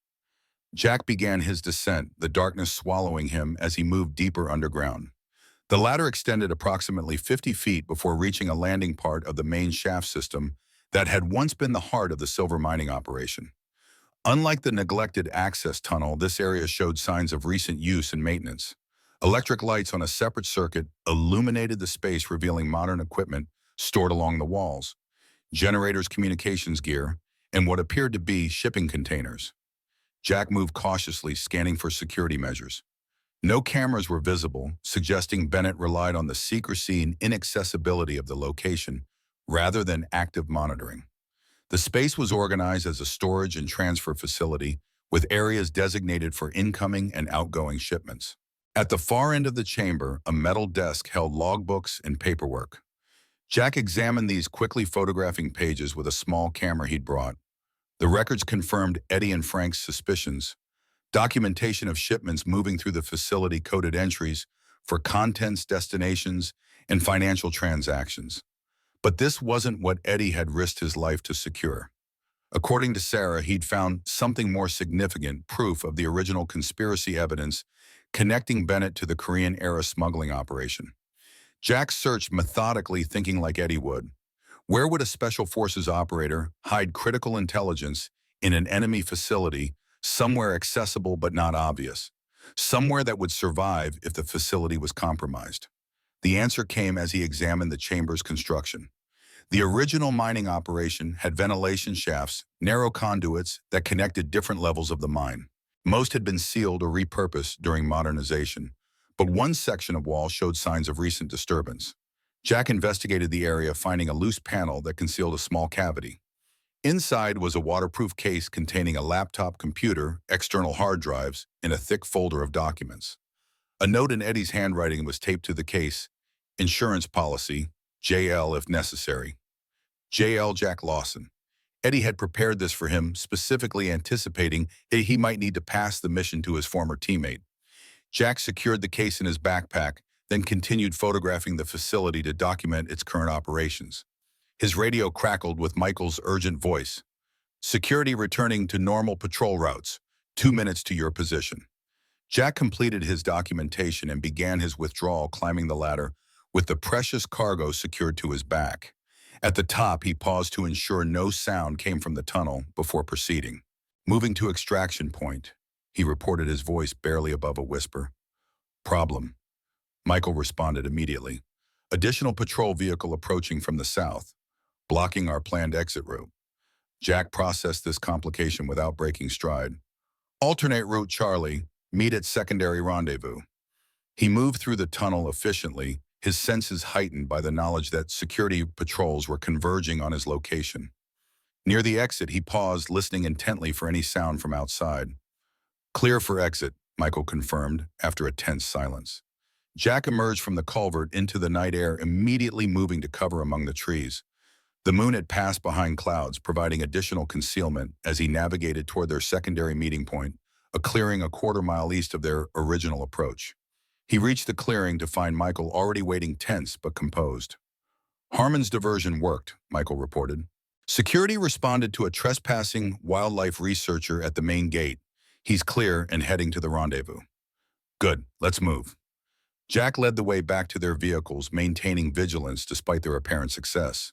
Jack began his descent, the darkness swallowing him as he moved deeper underground. The ladder extended approximately 50 feet before reaching a landing part of the main shaft system that had once been the heart of the silver mining operation. Unlike the neglected access tunnel, this area showed signs of recent use and maintenance. Electric lights on a separate circuit illuminated the space, revealing modern equipment stored along the walls, generators, communications gear, and what appeared to be shipping containers. Jack moved cautiously, scanning for security measures. No cameras were visible, suggesting Bennett relied on the secrecy and inaccessibility of the location rather than active monitoring. The space was organized as a storage and transfer facility, with areas designated for incoming and outgoing shipments. At the far end of the chamber, a metal desk held logbooks and paperwork. Jack examined these, quickly photographing pages with a small camera he'd brought. The records confirmed Eddie and Frank's suspicions. Documentation of shipments moving through the facility, coded entries for contents, destinations, and financial transactions. But this wasn't what Eddie had risked his life to secure. According to Sarah, he'd found something more significant, proof of the original conspiracy evidence connecting Bennett to the Korean-era smuggling operation. Jack searched methodically, thinking like Eddie would. Where would a special forces operator hide critical intelligence in an enemy facility, somewhere accessible but not obvious? Somewhere that would survive if the facility was compromised? The answer came as he examined the chamber's construction. The original mining operation had ventilation shafts, narrow conduits that connected different levels of the mine. Most had been sealed or repurposed during modernization, but one section of wall showed signs of recent disturbance. Jack investigated the area, finding a loose panel that concealed a small cavity. Inside was a waterproof case containing a laptop computer, external hard drives, and a thick folder of documents. A note in Eddie's handwriting was taped to the case: insurance policy, JL if necessary. JL Jack Lawson. Eddie had prepared this for him, specifically anticipating that he might need to pass the mission to his former teammate. Jack secured the case in his backpack, then continued photographing the facility to document its current operations. His radio crackled with Michael's urgent voice. Security returning to normal patrol routes. 2 minutes to your position. Jack completed his documentation and began his withdrawal, climbing the ladder with the precious cargo secured to his back. At the top, he paused to ensure no sound came from the tunnel before proceeding. Moving to extraction point, he reported, his voice barely above a whisper. Problem. Michael responded immediately. Additional patrol vehicle approaching from the south, blocking our planned exit route. Jack processed this complication without breaking stride. Alternate route, Charlie. Meet at secondary rendezvous. He moved through the tunnel efficiently, his senses heightened by the knowledge that security patrols were converging on his location. Near the exit, he paused, listening intently for any sound from outside. Clear for exit, Michael confirmed after a tense silence. Jack emerged from the culvert into the night air, immediately moving to cover among the trees. The moon had passed behind clouds, providing additional concealment as he navigated toward their secondary meeting point, a clearing a quarter-mile east of their original approach. He reached the clearing to find Michael already waiting, tense but composed. Harmon's diversion worked, Michael reported. Security responded to a trespassing wildlife researcher at the main gate. He's clear and heading to the rendezvous. Good, let's move. Jack led the way back to their vehicles, maintaining vigilance despite their apparent success.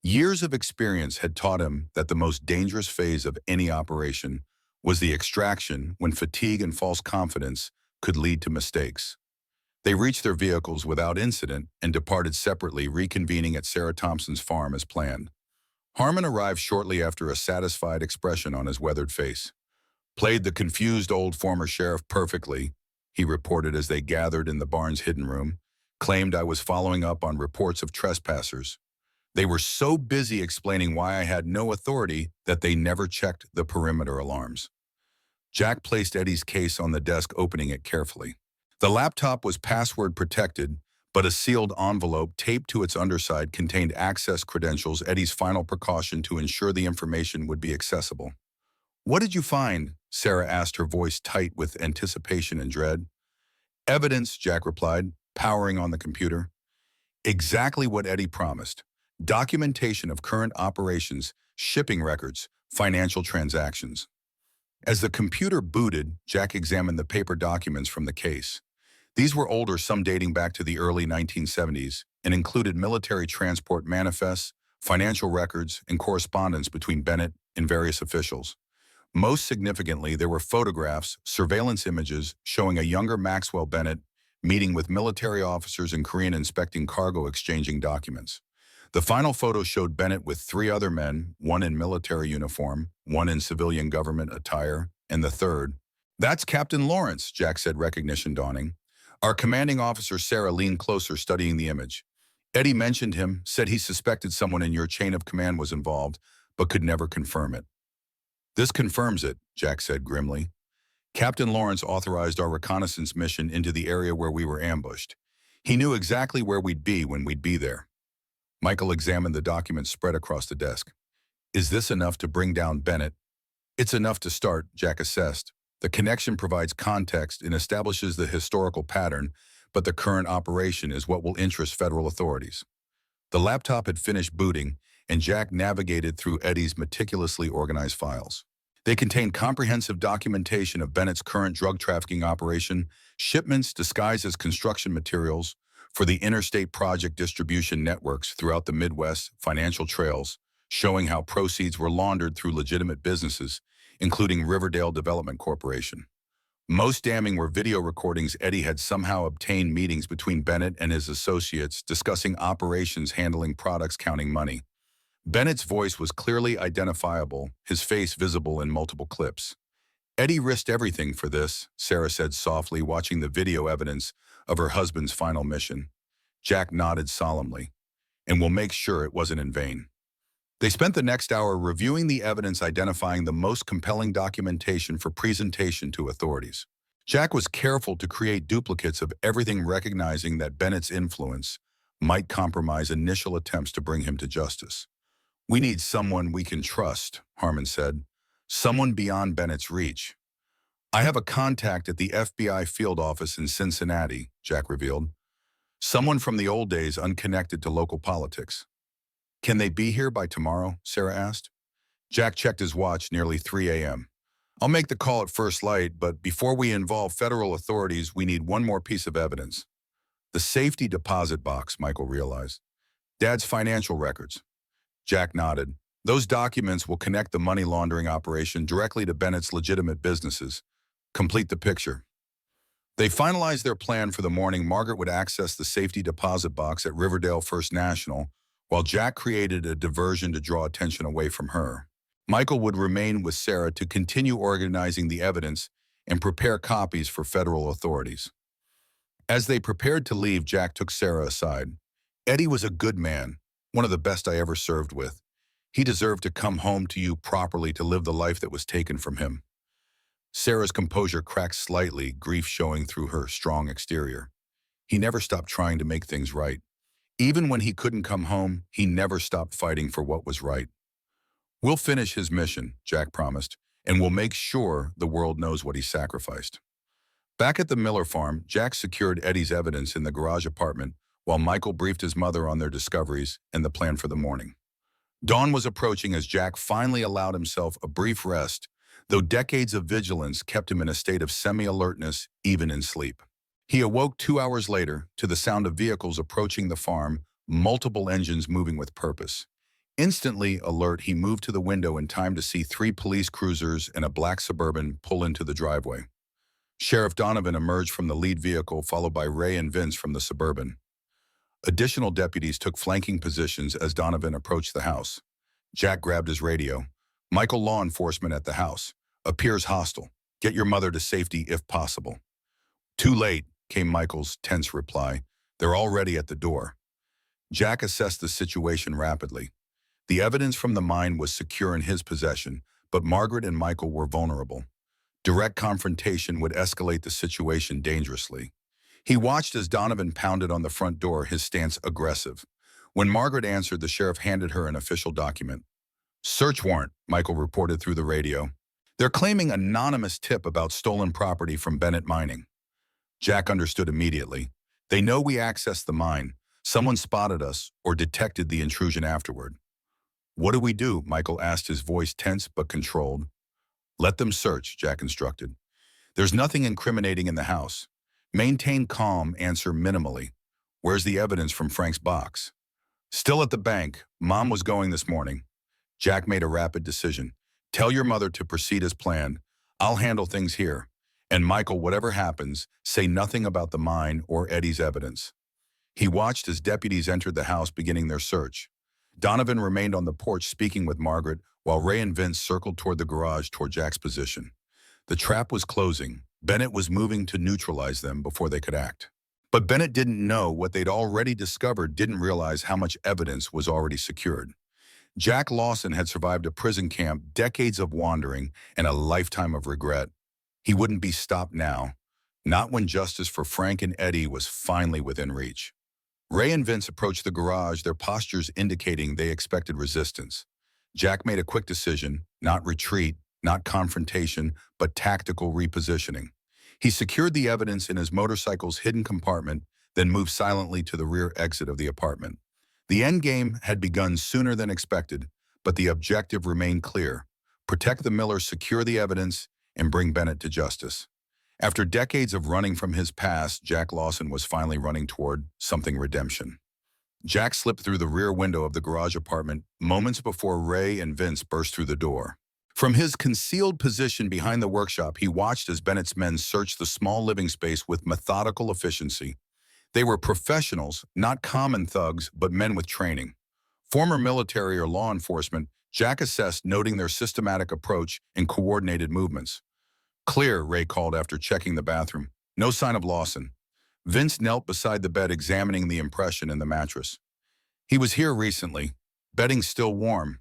Years of experience had taught him that the most dangerous phase of any operation was the extraction, when fatigue and false confidence could lead to mistakes. They reached their vehicles without incident and departed separately, reconvening at Sarah Thompson's farm as planned. Harmon arrived shortly after, a satisfied expression on his weathered face. Played the confused old former sheriff perfectly, he reported as they gathered in the barn's hidden room. Claimed I was following up on reports of trespassers. They were so busy explaining why I had no authority that they never checked the perimeter alarms. Jack placed Eddie's case on the desk, opening it carefully. The laptop was password protected, but a sealed envelope taped to its underside contained access credentials, Eddie's final precaution to ensure the information would be accessible. "What did you find?" Sarah asked, her voice tight with anticipation and dread. "Evidence," Jack replied, powering on the computer. "Exactly what Eddie promised. Documentation of current operations, shipping records, financial transactions." As the computer booted, Jack examined the paper documents from the case. These were older, some dating back to the early 1970s, and included military transport manifests, financial records, and correspondence between Bennett and various officials. Most significantly, there were photographs, surveillance images showing a younger Maxwell Bennett meeting with military officers in Korea inspecting cargo, exchanging documents. The final photo showed Bennett with three other men, one in military uniform, one in civilian government attire, and the third. "That's Captain Lawrence," Jack said, recognition dawning. Our commanding officer, Sarah, leaned closer, studying the image. "Eddie mentioned him, said he suspected someone in your chain of command was involved, but could never confirm it." "This confirms it," Jack said grimly. "Captain Lawrence authorized our reconnaissance mission into the area where we were ambushed. He knew exactly where we'd be when we'd be there." Michael examined the documents spread across the desk. "Is this enough to bring down Bennett?" "It's enough to start," Jack assessed. "The connection provides context and establishes the historical pattern, but the current operation is what will interest federal authorities." The laptop had finished booting, and Jack navigated through Eddie's meticulously organized files. They contained comprehensive documentation of Bennett's current drug trafficking operation, shipments disguised as construction materials for the interstate project distribution networks throughout the Midwest, financial trails showing how proceeds were laundered through legitimate businesses, including Riverdale Development Corporation. Most damning were video recordings Eddie had somehow obtained meetings between Bennett and his associates discussing operations, handling products, counting money. Bennett's voice was clearly identifiable, his face visible in multiple clips. "Eddie risked everything for this," Sarah said softly, watching the video evidence of her husband's final mission. Jack nodded solemnly. "And we'll make sure it wasn't in vain." They spent the next hour reviewing the evidence, identifying the most compelling documentation for presentation to authorities. Jack was careful to create duplicates of everything, recognizing that Bennett's influence might compromise initial attempts to bring him to justice. "We need someone we can trust," Harmon said. "Someone beyond Bennett's reach." "I have a contact at the FBI field office in Cincinnati," Jack revealed. "Someone from the old days, unconnected to local politics." "Can they be here by tomorrow?" Sarah asked. Jack checked his watch, nearly 3 a.m. "I'll make the call at first light, but before we involve federal authorities, we need one more piece of evidence." "The safety deposit box," Michael realized. "Dad's financial records." Jack nodded. "Those documents will connect the money laundering operation directly to Bennett's legitimate businesses. Complete the picture." They finalized their plan for the morning. Margaret would access the safety deposit box at Riverdale First National, while Jack created a diversion to draw attention away from her. Michael would remain with Sarah to continue organizing the evidence and prepare copies for federal authorities. As they prepared to leave, Jack took Sarah aside. "Eddie was a good man, one of the best I ever served with. He deserved to come home to you properly, to live the life that was taken from him." Sarah's composure cracked slightly, grief showing through her strong exterior. "He never stopped trying to make things right. Even when he couldn't come home, he never stopped fighting for what was right." "We'll finish his mission," Jack promised, "and we'll make sure the world knows what he sacrificed." Back at the Miller farm, Jack secured Eddie's evidence in the garage apartment while Michael briefed his mother on their discoveries and the plan for the morning. Dawn was approaching as Jack finally allowed himself a brief rest, though decades of vigilance kept him in a state of semi-alertness even in sleep. He awoke 2 hours later to the sound of vehicles approaching the farm, multiple engines moving with purpose. Instantly alert, he moved to the window in time to see 3 police cruisers and a black Suburban pull into the driveway. Sheriff Donovan emerged from the lead vehicle, followed by Ray and Vince from the Suburban. Additional deputies took flanking positions as Donovan approached the house. Jack grabbed his radio. "Michael, law enforcement at the house. Appears hostile. Get your mother to safety if possible." "Too late," came Michael's tense reply. "They're already at the door." Jack assessed the situation rapidly. The evidence from the mine was secure in his possession, but Margaret and Michael were vulnerable. Direct confrontation would escalate the situation dangerously. He watched as Donovan pounded on the front door, his stance aggressive. When Margaret answered, the sheriff handed her an official document. "Search warrant," Michael reported through the radio. "They're claiming anonymous tip about stolen property from Bennett Mining." Jack understood immediately. "They know we accessed the mine. Someone spotted us or detected the intrusion afterward." "What do we do?" Michael asked, his voice tense but controlled. "Let them search," Jack instructed. "There's nothing incriminating in the house. Maintain calm, answer minimally. Where's the evidence from Frank's box?" "Still at the bank. Mom was going this morning." Jack made a rapid decision. "Tell your mother to proceed as planned. I'll handle things here. And Michael, whatever happens, say nothing about the mine or Eddie's evidence." He watched as deputies entered the house, beginning their search. Donovan remained on the porch speaking with Margaret, while Ray and Vince circled toward the garage toward Jack's position. The trap was closing. Bennett was moving to neutralize them before they could act. But Bennett didn't know what they'd already discovered, didn't realize how much evidence was already secured. Jack Lawson had survived a prison camp, decades of wandering, and a lifetime of regret. He wouldn't be stopped now, not when justice for Frank and Eddie was finally within reach. Ray and Vince approached the garage, their postures indicating they expected resistance. Jack made a quick decision: not retreat, not confrontation, but tactical repositioning. He secured the evidence in his motorcycle's hidden compartment, then moved silently to the rear exit of the apartment. The endgame had begun sooner than expected, but the objective remained clear: protect the Millers, secure the evidence, and bring Bennett to justice. After decades of running from his past, Jack Lawson was finally running toward something: redemption. Jack slipped through the rear window of the garage apartment moments before Ray and Vince burst through the door. From his concealed position behind the workshop, he watched as Bennett's men searched the small living space with methodical efficiency. They were professionals, not common thugs, but men with training. Former military or law enforcement, Jack assessed, noting their systematic approach and coordinated movements. "Clear," Ray called after checking the bathroom. "No sign of Lawson." Vince knelt beside the bed, examining the impression in the mattress. "He was here recently. Bedding's still warm."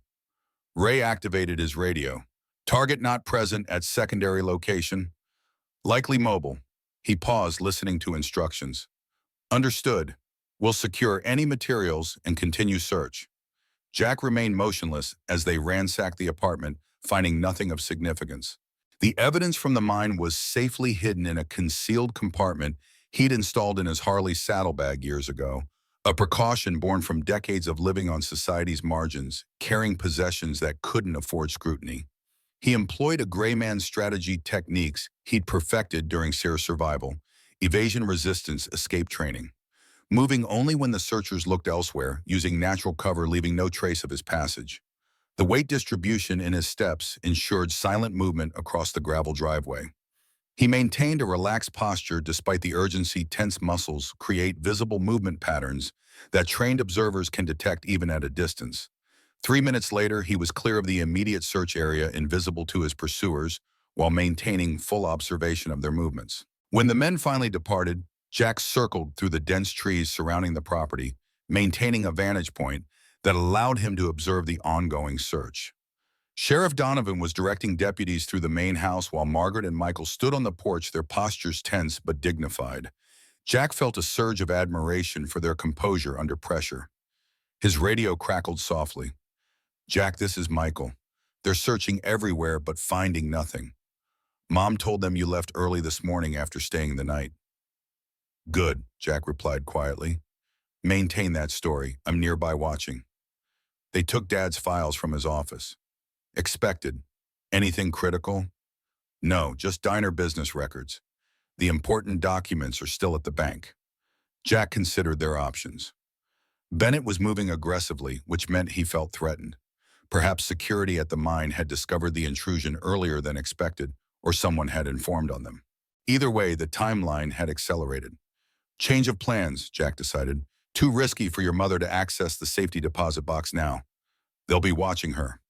Ray activated his radio. "Target not present at secondary location. Likely mobile." He paused, listening to instructions. "Understood. We'll secure any materials and continue search." Jack remained motionless as they ransacked the apartment, finding nothing of significance. The evidence from the mine was safely hidden in a concealed compartment he'd installed in his Harley saddlebag years ago, a precaution born from decades of living on society's margins, carrying possessions that couldn't afford scrutiny. He employed a gray man strategy, techniques he'd perfected during Sears survival: evasion resistance, escape training. Moving only when the searchers looked elsewhere, using natural cover, leaving no trace of his passage. The weight distribution in his steps ensured silent movement across the gravel driveway. He maintained a relaxed posture despite the urgency. Tense muscles create visible movement patterns that trained observers can detect even at a distance. 3 minutes later, he was clear of the immediate search area, invisible to his pursuers, while maintaining full observation of their movements. When the men finally departed, Jack circled through the dense trees surrounding the property, maintaining a vantage point that allowed him to observe the ongoing search. Sheriff Donovan was directing deputies through the main house while Margaret and Michael stood on the porch, their postures tense but dignified. Jack felt a surge of admiration for their composure under pressure. His radio crackled softly. "Jack, this is Michael. They're searching everywhere but finding nothing. Mom told them you left early this morning after staying the night." "Good," Jack replied quietly. "Maintain that story. I'm nearby watching." They took Dad's files from his office. "Expected. Anything critical?" "No, just diner business records. The important documents are still at the bank." Jack considered their options. Bennett was moving aggressively, which meant he felt threatened. Perhaps security at the mine had discovered the intrusion earlier than expected, or someone had informed on them. Either way, the timeline had accelerated. "Change of plans," Jack decided. "Too risky for your mother to access the safety deposit box now. They'll be watching her."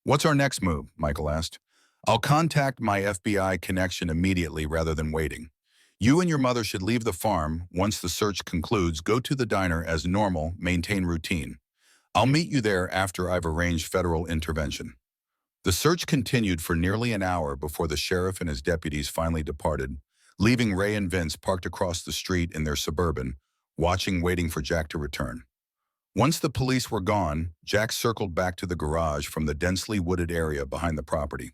"What's our next move?" Michael asked. "I'll contact my FBI connection immediately rather than waiting. You and your mother should leave the farm. Once the search concludes, go to the diner as normal, maintain routine. I'll meet you there after I've arranged federal intervention. The search continued for nearly an hour before the sheriff and his deputies finally departed, leaving Ray and Vince parked across the street in their Suburban, waiting for Jack to return. Once the police were gone, Jack circled back to the garage from the densely wooded area behind the property.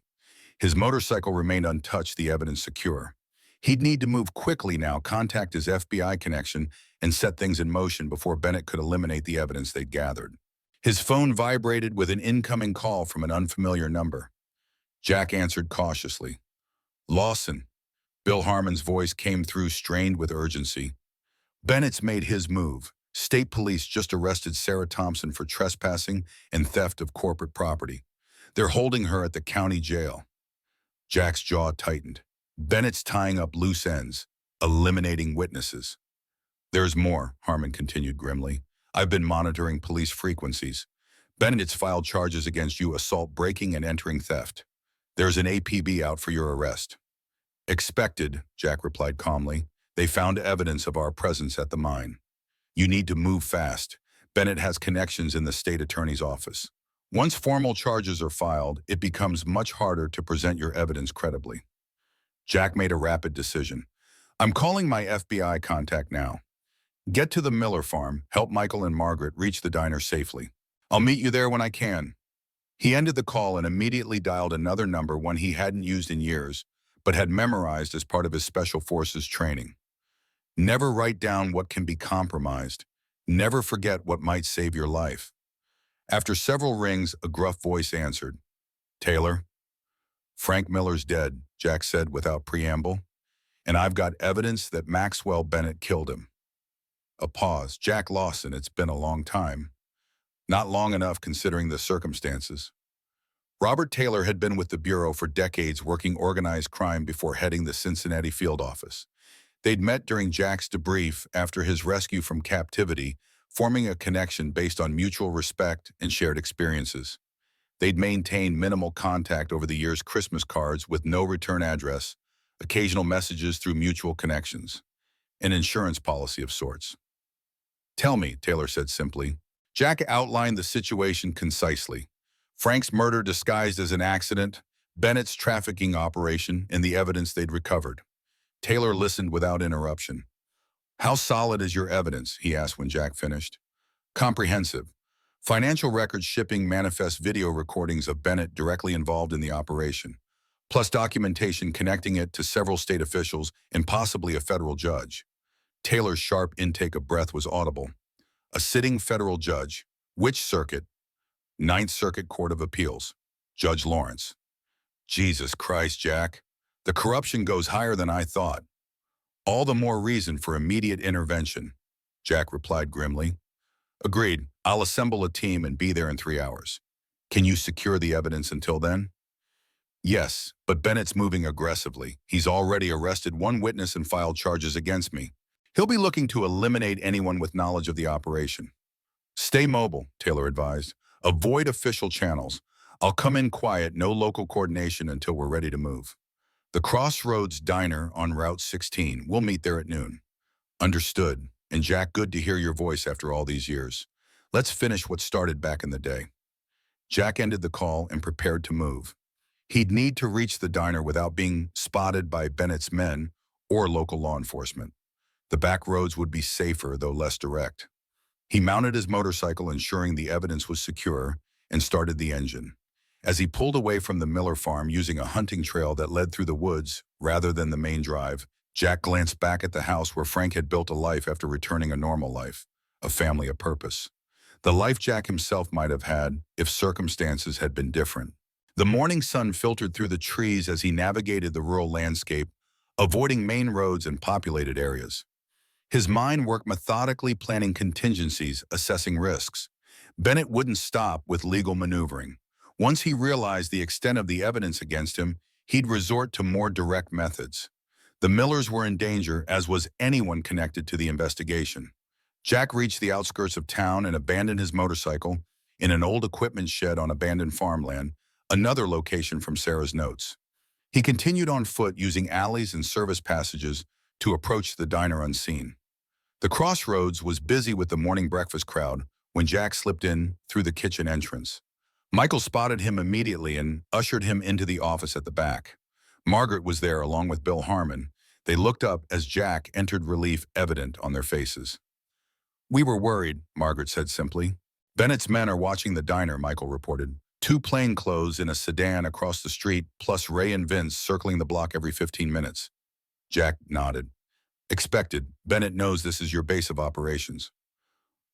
His motorcycle remained untouched, the evidence secure. He'd need to move quickly now, contact his FBI connection, and set things in motion before Bennett could eliminate the evidence they'd gathered. His phone vibrated with an incoming call from an unfamiliar number. Jack answered cautiously. Lawson. Bill Harmon's voice came through, strained with urgency. Bennett's made his move. State police just arrested Sarah Thompson for trespassing and theft of corporate property. They're holding her at the county jail. Jack's jaw tightened. Bennett's tying up loose ends, eliminating witnesses. There's more, Harmon continued grimly. I've been monitoring police frequencies. Bennett's filed charges against you: assault, breaking, and entering theft. There's an APB out for your arrest. Expected, Jack replied calmly. They found evidence of our presence at the mine. You need to move fast. Bennett has connections in the state attorney's office. Once formal charges are filed, it becomes much harder to present your evidence credibly. Jack made a rapid decision. I'm calling my FBI contact now. Get to the Miller farm, help Michael and Margaret reach the diner safely. I'll meet you there when I can. He ended the call and immediately dialed another number, one he hadn't used in years, but had memorized as part of his Special Forces training. Never write down what can be compromised. Never forget what might save your life. After several rings, a gruff voice answered. Taylor? Frank Miller's dead, Jack said without preamble, and I've got evidence that Maxwell Bennett killed him. A pause. Jack Lawson, it's been a long time. Not long enough considering the circumstances. Robert Taylor had been with the Bureau for decades, working organized crime before heading the Cincinnati field office. They'd met during Jack's debrief after his rescue from captivity, forming a connection based on mutual respect and shared experiences. They'd maintained minimal contact over the years: Christmas cards with no return address, occasional messages through mutual connections, an insurance policy of sorts. Tell me, Taylor said simply. Jack outlined the situation concisely. Frank's murder disguised as an accident, Bennett's trafficking operation, and the evidence they'd recovered. Taylor listened without interruption. How solid is your evidence? He asked when Jack finished. Comprehensive. Financial records, shipping manifest, video recordings of Bennett directly involved in the operation, plus documentation connecting it to several state officials and possibly a federal judge. Taylor's sharp intake of breath was audible. A sitting federal judge. Which circuit? Ninth Circuit Court of Appeals. Judge Lawrence. Jesus Christ, Jack. The corruption goes higher than I thought. All the more reason for immediate intervention, Jack replied grimly. Agreed. I'll assemble a team and be there in 3 hours. Can you secure the evidence until then? Yes, but Bennett's moving aggressively. He's already arrested one witness and filed charges against me. He'll be looking to eliminate anyone with knowledge of the operation. Stay mobile, Taylor advised. Avoid official channels. I'll come in quiet, no local coordination until we're ready to move. The Crossroads Diner on Route 16. We'll meet there at noon. Understood. And Jack, good to hear your voice after all these years. Let's finish what started back in the day. Jack ended the call and prepared to move. He'd need to reach the diner without being spotted by Bennett's men or local law enforcement. The back roads would be safer, though less direct. He mounted his motorcycle, ensuring the evidence was secure, and started the engine. As he pulled away from the Miller farm using a hunting trail that led through the woods rather than the main drive, Jack glanced back at the house where Frank had built a life after returning a normal life, a family, a purpose. The life Jack himself might have had if circumstances had been different. The morning sun filtered through the trees as he navigated the rural landscape, avoiding main roads and populated areas. His mind worked methodically, planning contingencies, assessing risks. Bennett wouldn't stop with legal maneuvering. Once he realized the extent of the evidence against him, he'd resort to more direct methods. The Millers were in danger, as was anyone connected to the investigation. Jack reached the outskirts of town and abandoned his motorcycle in an old equipment shed on abandoned farmland, another location from Sarah's notes. He continued on foot, using alleys and service passages to approach the diner unseen. The crossroads was busy with the morning breakfast crowd when Jack slipped in through the kitchen entrance. Michael spotted him immediately and ushered him into the office at the back. Margaret was there along with Bill Harmon. They looked up as Jack entered, relief evident on their faces. "We were worried," Margaret said simply. "Bennett's men are watching the diner," Michael reported. "Two plainclothes in a sedan across the street, plus Ray and Vince circling the block every 15 minutes. Jack nodded. "Expected. Bennett knows this is your base of operations."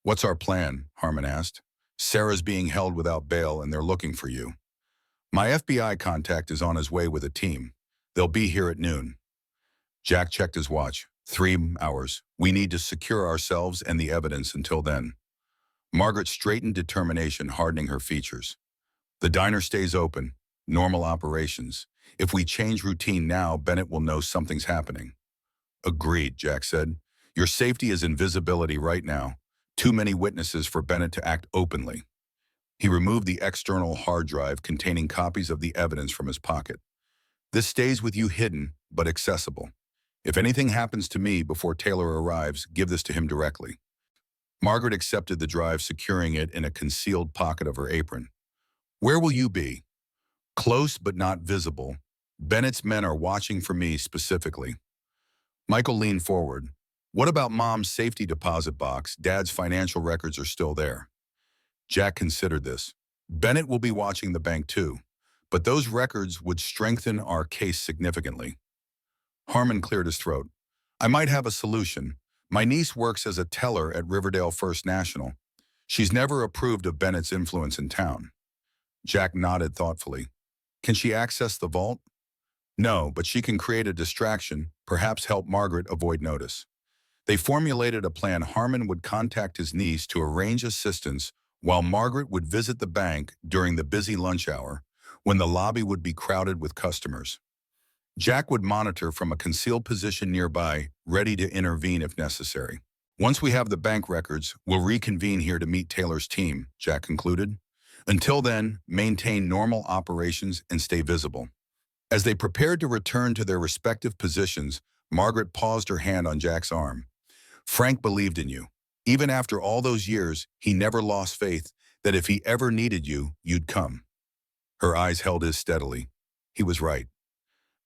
"What's our plan?" Harmon asked. "Sarah's being held without bail and they're looking for you. My FBI contact is on his way with a team. They'll be here at noon." Jack checked his watch. 3 hours. We need to secure ourselves and the evidence until then. Margaret straightened, determination hardening her features. "The diner stays open. Normal operations. If we change routine now, Bennett will know something's happening." "Agreed," Jack said. "Your safety is in visibility right now. Too many witnesses for Bennett to act openly." He removed the external hard drive containing copies of the evidence from his pocket. "This stays with you hidden, but accessible. If anything happens to me before Taylor arrives, give this to him directly." Margaret accepted the drive, securing it in a concealed pocket of her apron. "Where will you be?" "Close but not visible. Bennett's men are watching for me specifically." Michael leaned forward. "What about Mom's safety deposit box? Dad's financial records are still there." Jack considered this. "Bennett will be watching the bank too, but those records would strengthen our case significantly." Harmon cleared his throat. "I might have a solution. My niece works as a teller at Riverdale First National. She's never approved of Bennett's influence in town." Jack nodded thoughtfully. "Can she access the vault?" "No, but she can create a distraction, perhaps help Margaret avoid notice." They formulated a plan. Harmon would contact his niece to arrange assistance while Margaret would visit the bank during the busy lunch hour, when the lobby would be crowded with customers. Jack would monitor from a concealed position nearby, ready to intervene if necessary. "Once we have the bank records, we'll reconvene here to meet Taylor's team," Jack concluded. "Until then, maintain normal operations and stay visible." As they prepared to return to their respective positions, Margaret paused, her hand on Jack's arm. "Frank believed in you. Even after all those years, he never lost faith that if he ever needed you, you'd come." Her eyes held his steadily. He was right.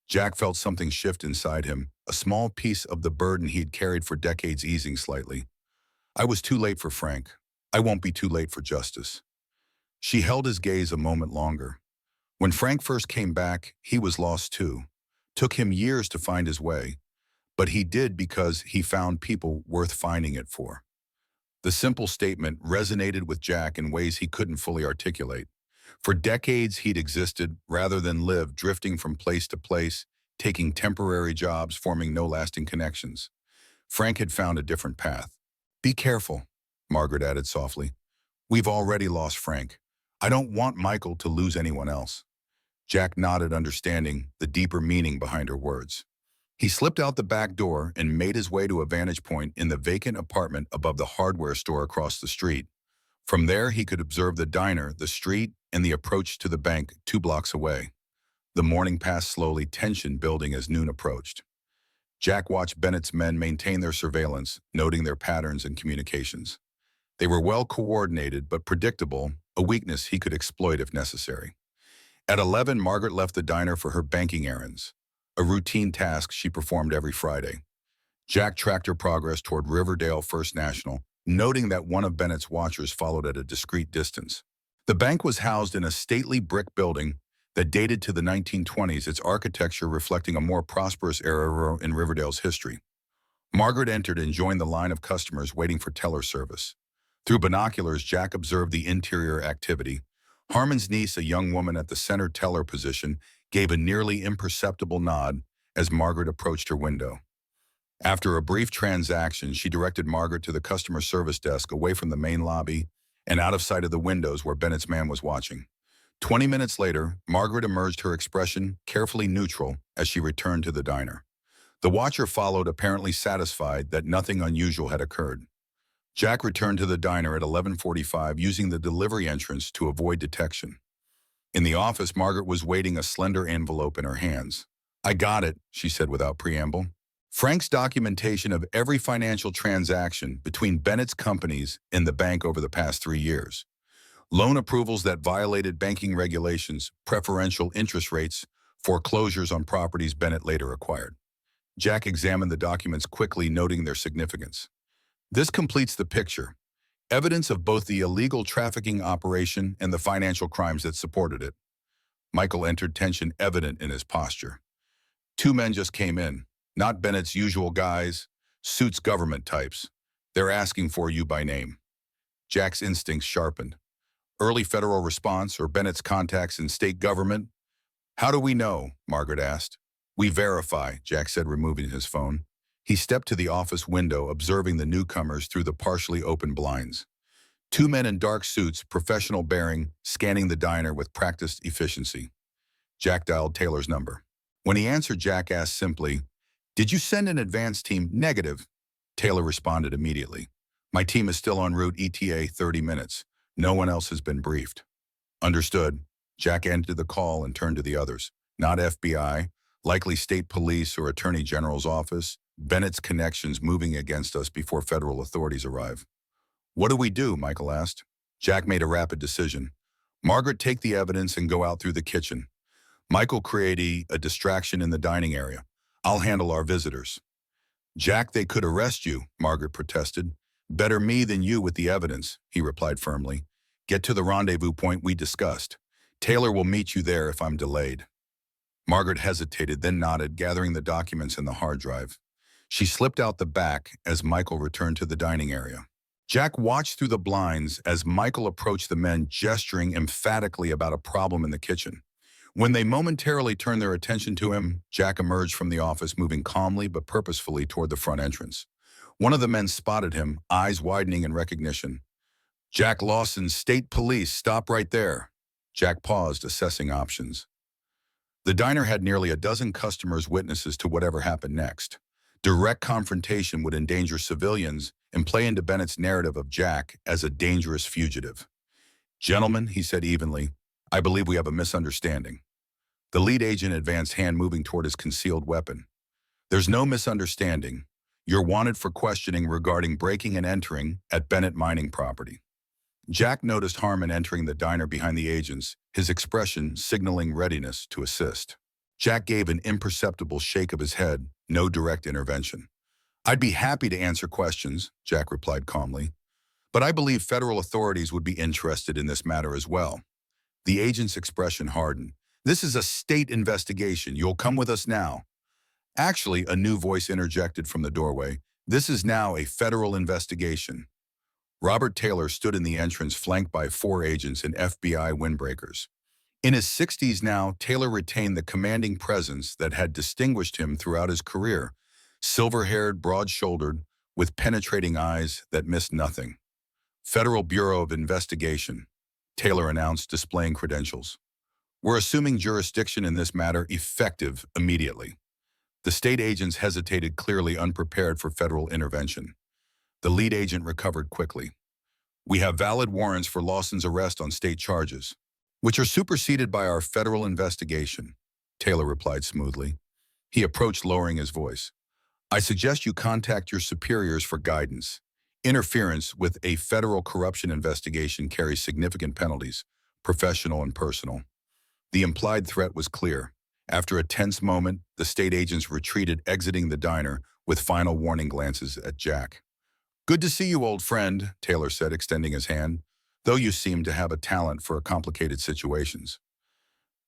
Jack felt something shift inside him, a small piece of the burden he'd carried for decades easing slightly. "I was too late for Frank. I won't be too late for justice." She held his gaze a moment longer. When Frank first came back, he was lost too. Took him years to find his way, but he did because he found people worth finding it for. The simple statement resonated with Jack in ways he couldn't fully articulate. For decades he'd existed rather than lived, drifting from place to place, taking temporary jobs, forming no lasting connections. Frank had found a different path. "Be careful," Margaret added softly. "We've already lost Frank. I don't want Michael to lose anyone else." Jack nodded, understanding the deeper meaning behind her words. He slipped out the back door and made his way to a vantage point in the vacant apartment above the hardware store across the street. From there, he could observe the diner, the street, and the approach to the bank 2 blocks away. The morning passed slowly, tension building as noon approached. Jack watched Bennett's men maintain their surveillance, noting their patterns and communications. They were well coordinated but predictable, a weakness he could exploit if necessary. At 11, Margaret left the diner for her banking errands, a routine task she performed every Friday. Jack tracked her progress toward Riverdale First National, noting that one of Bennett's watchers followed at a discreet distance. The bank was housed in a stately brick building that dated to the 1920s, its architecture reflecting a more prosperous era in Riverdale's history. Margaret entered and joined the line of customers waiting for teller service. Through binoculars, Jack observed the interior activity. Harmon's niece, a young woman at the center teller position, gave a nearly imperceptible nod as Margaret approached her window. After a brief transaction, she directed Margaret to the customer service desk, away from the main lobby and out of sight of the windows where Bennett's man was watching. 20 minutes later, Margaret emerged, her expression carefully neutral as she returned to the diner. The watcher followed, apparently satisfied that nothing unusual had occurred. Jack returned to the diner at 11:45, using the delivery entrance to avoid detection. In the office, Margaret was waiting, a slender envelope in her hands. "I got it," she said without preamble. Frank's documentation of every financial transaction between Bennett's companies and the bank over the past 3 years. Loan approvals that violated banking regulations, preferential interest rates, foreclosures on properties Bennett later acquired. Jack examined the documents quickly, noting their significance. This completes the picture. Evidence of both the illegal trafficking operation and the financial crimes that supported it. Michael entered, tension evident in his posture. Two men just came in, not Bennett's usual guys, suits government types. They're asking for you by name. Jack's instincts sharpened. Early federal response or Bennett's contacts in state government? How do we know? Margaret asked. We verify, Jack said, removing his phone. He stepped to the office window, observing the newcomers through the partially open blinds. Two men in dark suits, professional bearing, scanning the diner with practiced efficiency. Jack dialed Taylor's number. When he answered, Jack asked simply, "Did you send an advance team?" "Negative." Taylor responded immediately. "My team is still en route, ETA 30 minutes. No one else has been briefed." Understood. Jack ended the call and turned to the others. Not FBI, likely state police or attorney general's office. Bennett's connections moving against us before federal authorities arrive. What do we do? Michael asked. Jack made a rapid decision. Margaret, take the evidence and go out through the kitchen. Michael, create a distraction in the dining area. I'll handle our visitors. Jack, they could arrest you, Margaret protested. Better me than you with the evidence, he replied firmly. Get to the rendezvous point we discussed. Taylor will meet you there if I'm delayed. Margaret hesitated, then nodded, gathering the documents in the hard drive. She slipped out the back as Michael returned to the dining area. Jack watched through the blinds as Michael approached the men, gesturing emphatically about a problem in the kitchen. When they momentarily turned their attention to him, Jack emerged from the office, moving calmly but purposefully toward the front entrance. One of the men spotted him, eyes widening in recognition. Jack Lawson, State Police, stop right there. Jack paused, assessing options. The diner had nearly a dozen customers, witnesses to whatever happened next. Direct confrontation would endanger civilians and play into Bennett's narrative of Jack as a dangerous fugitive. Gentlemen, he said evenly, I believe we have a misunderstanding. The lead agent advanced, hand moving toward his concealed weapon. There's no misunderstanding. You're wanted for questioning regarding breaking and entering at Bennett mining property. Jack noticed Harmon entering the diner behind the agents, his expression signaling readiness to assist. Jack gave an imperceptible shake of his head, no direct intervention. I'd be happy to answer questions, Jack replied calmly. But I believe federal authorities would be interested in this matter as well. The agent's expression hardened. This is a state investigation. You'll come with us now. Actually, a new voice interjected from the doorway. This is now a federal investigation. Robert Taylor stood in the entrance, flanked by 4 agents and FBI windbreakers. In his 60s now, Taylor retained the commanding presence that had distinguished him throughout his career. Silver-haired, broad-shouldered, with penetrating eyes that missed nothing. Federal Bureau of Investigation, Taylor announced, displaying credentials. We're assuming jurisdiction in this matter, effective immediately. The state agents hesitated, clearly unprepared for federal intervention. The lead agent recovered quickly. We have valid warrants for Lawson's arrest on state charges, which are superseded by our federal investigation, Taylor replied smoothly. He approached, lowering his voice. I suggest you contact your superiors for guidance. Interference with a federal corruption investigation carries significant penalties, professional and personal. The implied threat was clear. After a tense moment, the state agents retreated, exiting the diner with final warning glances at Jack. Good to see you, old friend, Taylor said, extending his hand, though you seem to have a talent for complicated situations.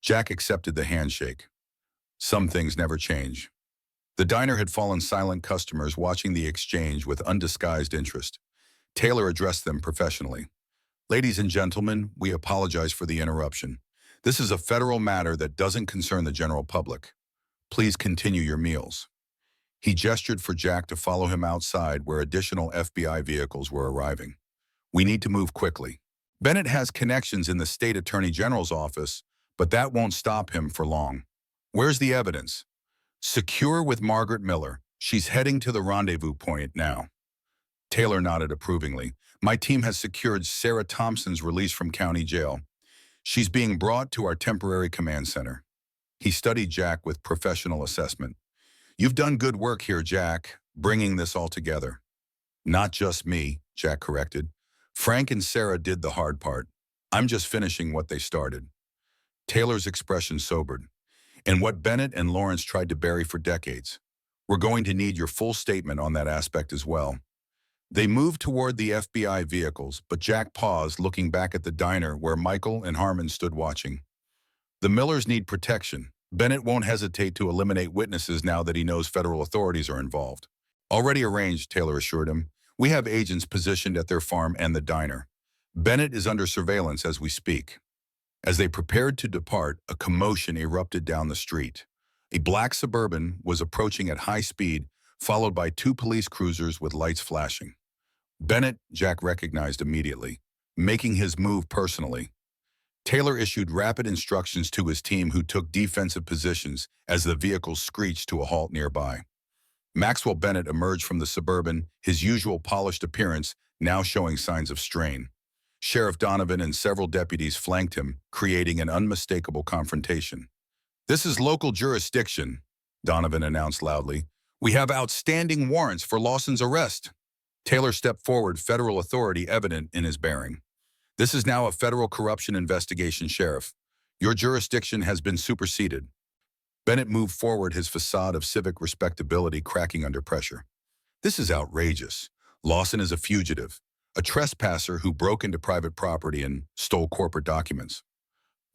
Jack accepted the handshake. Some things never change. The diner had fallen silent, customers watching the exchange with undisguised interest. Taylor addressed them professionally. Ladies and gentlemen, we apologize for the interruption. This is a federal matter that doesn't concern the general public. Please continue your meals. He gestured for Jack to follow him outside, where additional FBI vehicles were arriving. We need to move quickly. Bennett has connections in the state attorney general's office, but that won't stop him for long. Where's the evidence? Secure with Margaret Miller. She's heading to the rendezvous point now. Taylor nodded approvingly. My team has secured Sarah Thompson's release from county jail. She's being brought to our temporary command center. He studied Jack with professional assessment. You've done good work here, Jack, bringing this all together. Not just me, Jack corrected. Frank and Sarah did the hard part. I'm just finishing what they started. Taylor's expression sobered. And what Bennett and Lawrence tried to bury for decades. We're going to need your full statement on that aspect as well. They moved toward the FBI vehicles, but Jack paused, looking back at the diner where Michael and Harmon stood watching. The Millers need protection. Bennett won't hesitate to eliminate witnesses now that he knows federal authorities are involved. Already arranged, Taylor assured him. We have agents positioned at their farm and the diner. Bennett is under surveillance as we speak. As they prepared to depart, a commotion erupted down the street. A black Suburban was approaching at high speed, followed by two police cruisers with lights flashing. Bennett, Jack recognized immediately, making his move personally. Taylor issued rapid instructions to his team, who took defensive positions as the vehicles screeched to a halt nearby. Maxwell Bennett emerged from the Suburban, his usual polished appearance now showing signs of strain. Sheriff Donovan and several deputies flanked him, creating an unmistakable confrontation. "This is local jurisdiction," Donovan announced loudly. "We have outstanding warrants for Lawson's arrest." Taylor stepped forward, federal authority evident in his bearing. "This is now a federal corruption investigation, Sheriff. Your jurisdiction has been superseded." Bennett moved forward, his facade of civic respectability cracking under pressure. "This is outrageous. Lawson is a fugitive, a trespasser who broke into private property and stole corporate documents."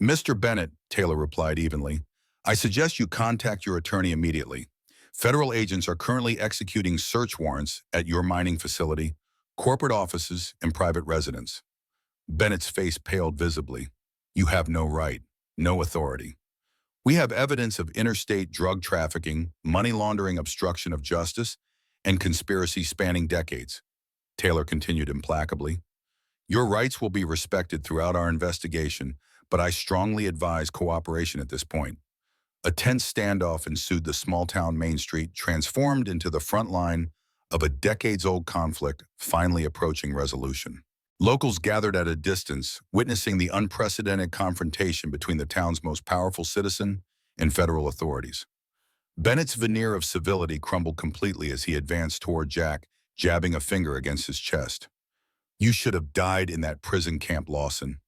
"Mr. Bennett," Taylor replied evenly, "I suggest you contact your attorney immediately. Federal agents are currently executing search warrants at your mining facility, corporate offices, and private residence." Bennett's face paled visibly. "You have no right, no authority. We have evidence of interstate drug trafficking, money laundering, obstruction of justice, and conspiracy spanning decades." Taylor continued implacably. "Your rights will be respected throughout our investigation, but I strongly advise cooperation at this point." A tense standoff ensued. The small-town Main Street transformed into the front line of a decades-old conflict, finally approaching resolution. Locals gathered at a distance, witnessing the unprecedented confrontation between the town's most powerful citizen and federal authorities. Bennett's veneer of civility crumbled completely as he advanced toward Jack, jabbing a finger against his chest. "You should have died in that prison camp, Lawson.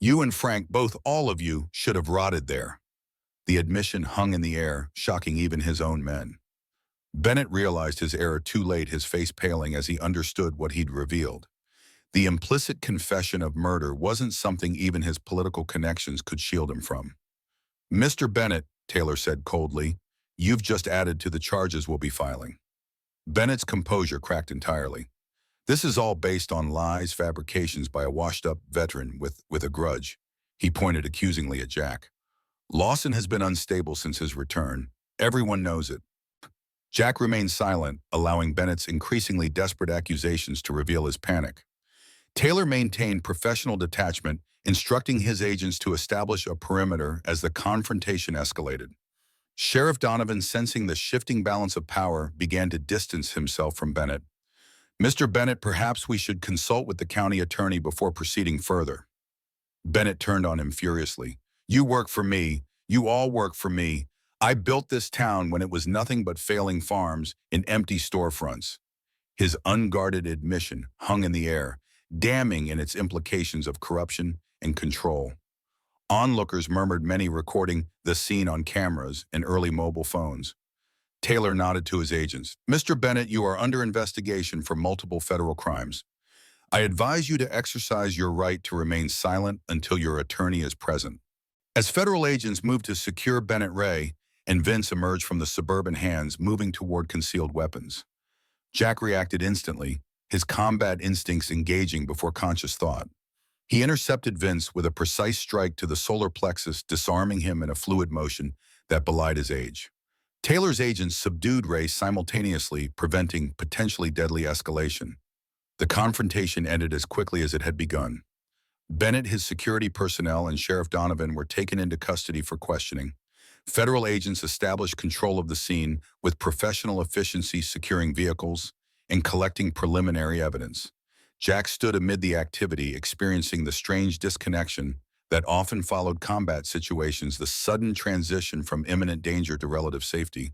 You and Frank, both, all of you, should have rotted there." The admission hung in the air, shocking even his own men. Bennett realized his error too late, his face paling as he understood what he'd revealed. The implicit confession of murder wasn't something even his political connections could shield him from. "Mr. Bennett," Taylor said coldly, "you've just added to the charges we'll be filing." Bennett's composure cracked entirely. "This is all based on lies, fabrications by a washed-up veteran with a grudge." He pointed accusingly at Jack. "Lawson has been unstable since his return. Everyone knows it." Jack remained silent, allowing Bennett's increasingly desperate accusations to reveal his panic. Taylor maintained professional detachment, instructing his agents to establish a perimeter as the confrontation escalated. Sheriff Donovan, sensing the shifting balance of power, began to distance himself from Bennett. "Mr. Bennett, perhaps we should consult with the county attorney before proceeding further." Bennett turned on him furiously. "You work for me. You all work for me. I built this town when it was nothing but failing farms and empty storefronts." His unguarded admission hung in the air, damning in its implications of corruption and control. Onlookers murmured, many recording the scene on cameras and early mobile phones. Taylor nodded to his agents. "Mr. Bennett, you are under investigation for multiple federal crimes. I advise you to exercise your right to remain silent until your attorney is present." As federal agents moved to secure Bennett, Ray and Vince emerged from the Suburban, hands moving toward concealed weapons. Jack reacted instantly, his combat instincts engaging before conscious thought. He intercepted Vince with a precise strike to the solar plexus, disarming him in a fluid motion that belied his age. Taylor's agents subdued Ray simultaneously, preventing potentially deadly escalation. The confrontation ended as quickly as it had begun. Bennett, his security personnel, and Sheriff Donovan were taken into custody for questioning. Federal agents established control of the scene with professional efficiency, securing vehicles and collecting preliminary evidence. Jack stood amid the activity, experiencing the strange disconnection that often followed combat situations, the sudden transition from imminent danger to relative safety.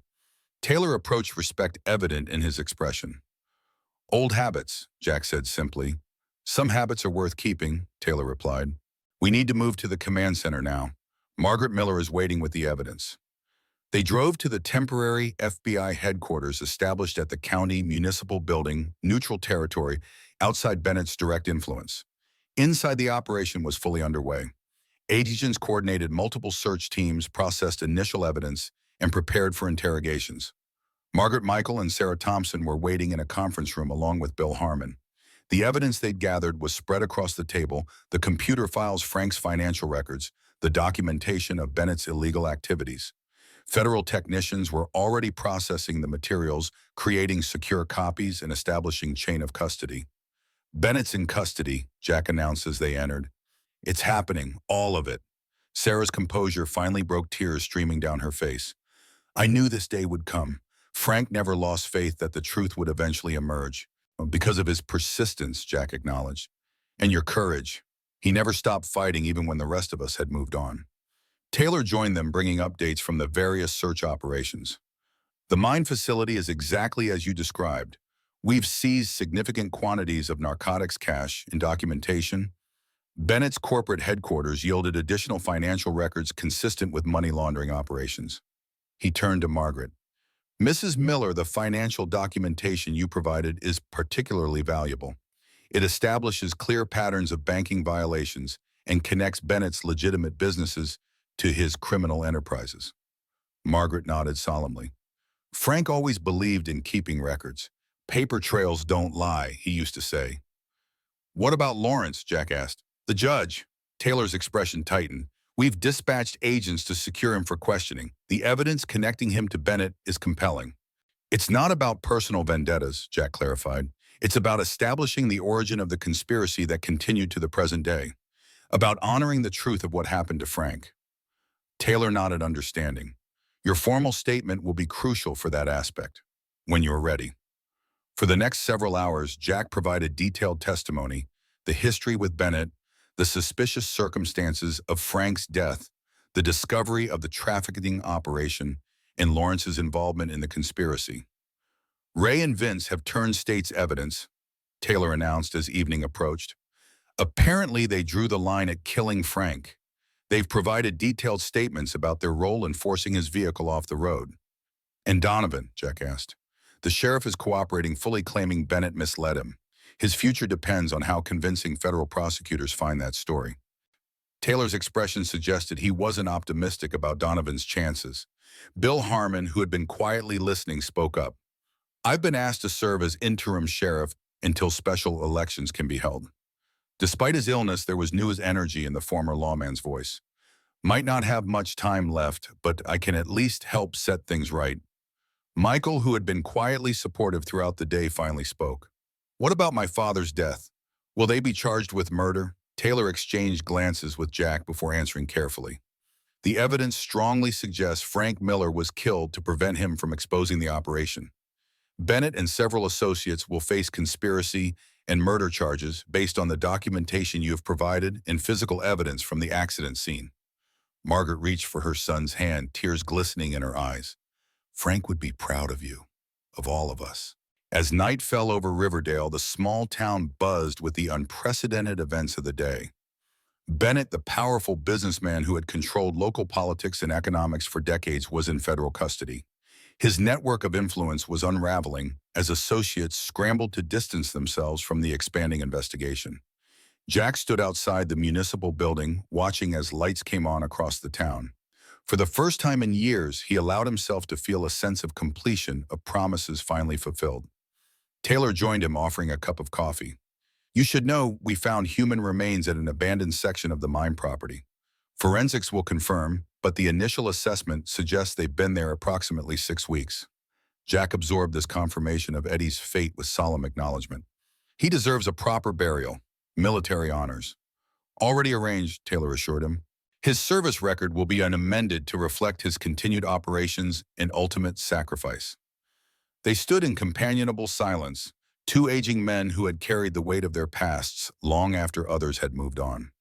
Taylor approached respect evident in his expression. Old habits, Jack said simply. Some habits are worth keeping, Taylor replied. We need to move to the command center now. Margaret Miller is waiting with the evidence. They drove to the temporary FBI headquarters established at the county municipal building, neutral territory, outside Bennett's direct influence. Inside, the operation was fully underway. Agents coordinated multiple search teams, processed initial evidence, and prepared for interrogations. Margaret Michael and Sarah Thompson were waiting in a conference room along with Bill Harmon. The evidence they'd gathered was spread across the table: the computer files, Frank's financial records, the documentation of Bennett's illegal activities. Federal technicians were already processing the materials, creating secure copies, and establishing chain of custody. Bennett's in custody, Jack announced as they entered. It's happening, all of it. Sarah's composure finally broke, tears streaming down her face. I knew this day would come. Frank never lost faith that the truth would eventually emerge. Because of his persistence, Jack acknowledged. And your courage. He never stopped fighting even when the rest of us had moved on. Taylor joined them, bringing updates from the various search operations. The mine facility is exactly as you described. We've seized significant quantities of narcotics cash and documentation. Bennett's corporate headquarters yielded additional financial records consistent with money laundering operations. He turned to Margaret. Mrs. Miller, the financial documentation you provided is particularly valuable. It establishes clear patterns of banking violations and connects Bennett's legitimate businesses to his criminal enterprises. Margaret nodded solemnly. Frank always believed in keeping records. Paper trails don't lie, he used to say. What about Lawrence? Jack asked. The judge. Taylor's expression tightened. We've dispatched agents to secure him for questioning. The evidence connecting him to Bennett is compelling. It's not about personal vendettas, Jack clarified. It's about establishing the origin of the conspiracy that continued to the present day. About honoring the truth of what happened to Frank. Taylor nodded, understanding. Your formal statement will be crucial for that aspect. When you're ready. For the next several hours, Jack provided detailed testimony, the history with Bennett, the suspicious circumstances of Frank's death, the discovery of the trafficking operation, and Lawrence's involvement in the conspiracy. Ray and Vince have turned state's evidence, Taylor announced as evening approached. Apparently, they drew the line at killing Frank. They've provided detailed statements about their role in forcing his vehicle off the road. And Donovan, Jack asked. The sheriff is cooperating, fully claiming Bennett misled him. His future depends on how convincing federal prosecutors find that story. Taylor's expression suggested he wasn't optimistic about Donovan's chances. Bill Harmon, who had been quietly listening, spoke up. I've been asked to serve as interim sheriff until special elections can be held. Despite his illness, there was new energy in the former lawman's voice. Might not have much time left, but I can at least help set things right. Michael, who had been quietly supportive throughout the day, finally spoke. What about my father's death? Will they be charged with murder? Taylor exchanged glances with Jack before answering carefully. The evidence strongly suggests Frank Miller was killed to prevent him from exposing the operation. Bennett and several associates will face conspiracy and murder charges based on the documentation you have provided and physical evidence from the accident scene. Margaret reached for her son's hand, tears glistening in her eyes. Frank would be proud of you, of all of us. As night fell over Riverdale, the small town buzzed with the unprecedented events of the day. Bennett, the powerful businessman who had controlled local politics and economics for decades, was in federal custody. His network of influence was unraveling as associates scrambled to distance themselves from the expanding investigation. Jack stood outside the municipal building, watching as lights came on across the town. For the first time in years, he allowed himself to feel a sense of completion, of promises finally fulfilled. Taylor joined him, offering a cup of coffee. You should know we found human remains at an abandoned section of the mine property. Forensics will confirm, but the initial assessment suggests they've been there approximately 6 weeks. Jack absorbed this confirmation of Eddie's fate with solemn acknowledgement. He deserves a proper burial, military honors. Already arranged, Taylor assured him. His service record will be amended to reflect his continued operations and ultimate sacrifice. They stood in companionable silence, two aging men who had carried the weight of their pasts long after others had moved on.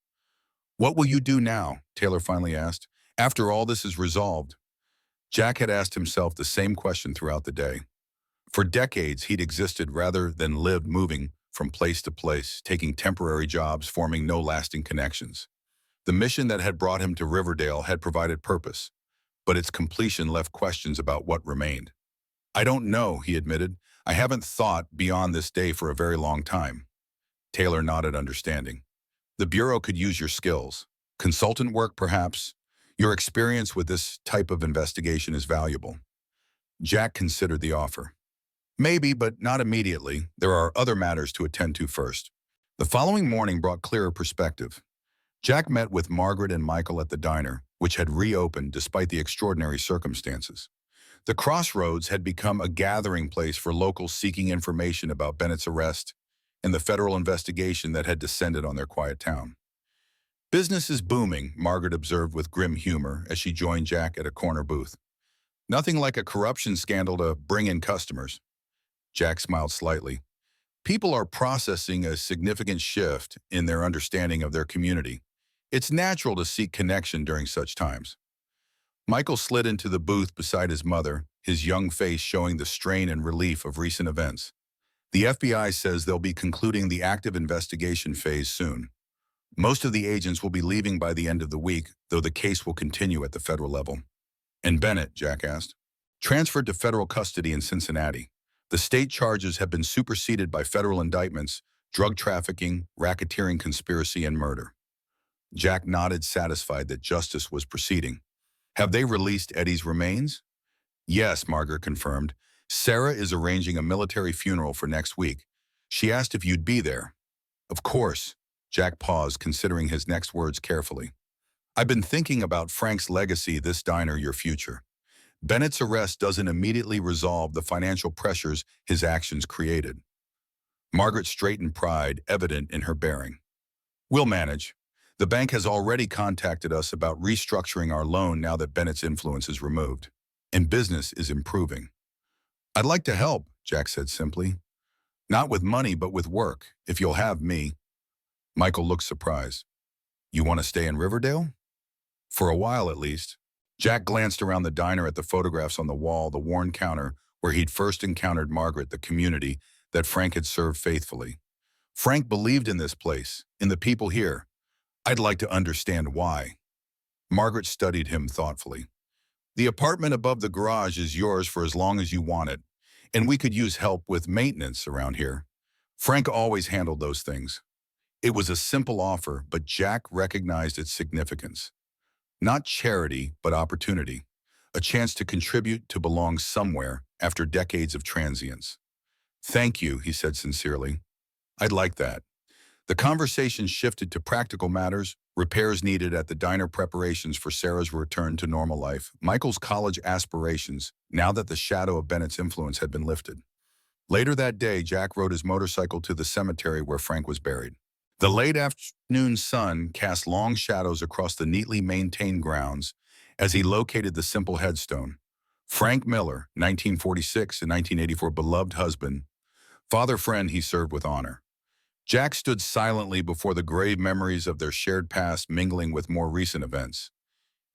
What will you do now? Taylor finally asked. After all this is resolved. Jack had asked himself the same question throughout the day. For decades, he'd existed rather than lived, moving from place to place, taking temporary jobs, forming no lasting connections. The mission that had brought him to Riverdale had provided purpose, but its completion left questions about what remained. "I don't know," he admitted. "I haven't thought beyond this day for a very long time." Taylor nodded, understanding. "The Bureau could use your skills. Consultant work, perhaps. Your experience with this type of investigation is valuable." Jack considered the offer. "Maybe, but not immediately. There are other matters to attend to first." The following morning brought clearer perspective. Jack met with Margaret and Michael at the diner, which had reopened despite the extraordinary circumstances. The crossroads had become a gathering place for locals seeking information about Bennett's arrest and the federal investigation that had descended on their quiet town. "Business is booming," Margaret observed with grim humor as she joined Jack at a corner booth. "Nothing like a corruption scandal to bring in customers." Jack smiled slightly. "People are processing a significant shift in their understanding of their community. It's natural to seek connection during such times." Michael slid into the booth beside his mother, his young face showing the strain and relief of recent events. "The FBI says they'll be concluding the active investigation phase soon. Most of the agents will be leaving by the end of the week, though the case will continue at the federal level." "And Bennett?" Jack asked. "Transferred to federal custody in Cincinnati. The state charges have been superseded by federal indictments: drug trafficking, racketeering conspiracy, and murder." Jack nodded, satisfied that justice was proceeding. "Have they released Eddie's remains?" "Yes," Margaret confirmed. "Sarah is arranging a military funeral for next week. She asked if you'd be there." "Of course." Jack paused, considering his next words carefully. "I've been thinking about Frank's legacy, this diner, your future. Bennett's arrest doesn't immediately resolve the financial pressures his actions created." Margaret straightened, pride evident in her bearing. "We'll manage. The bank has already contacted us about restructuring our loan now that Bennett's influence is removed. And business is improving." "I'd like to help," Jack said simply. "Not with money, but with work, if you'll have me." Michael looked surprised. "You want to stay in Riverdale?" "For a while, at least." Jack glanced around the diner at the photographs on the wall, the worn counter where he'd first encountered Margaret, the community that Frank had served faithfully. "Frank believed in this place, in the people here. I'd like to understand why." Margaret studied him thoughtfully. "The apartment above the garage is yours for as long as you want it, and we could use help with maintenance around here. Frank always handled those things." It was a simple offer, but Jack recognized its significance. Not charity, but opportunity. A chance to contribute, to belong somewhere after decades of transience. "Thank you," he said sincerely. "I'd like that." The conversation shifted to practical matters: repairs needed at the diner, preparations for Sarah's return to normal life, Michael's college aspirations, now that the shadow of Bennett's influence had been lifted. Later that day, Jack rode his motorcycle to the cemetery where Frank was buried. The late afternoon sun cast long shadows across the neatly maintained grounds as he located the simple headstone. Frank Miller, 1946 and 1984, beloved husband, father, friend he served with honor. Jack stood silently before the grave, memories of their shared past mingling with more recent events.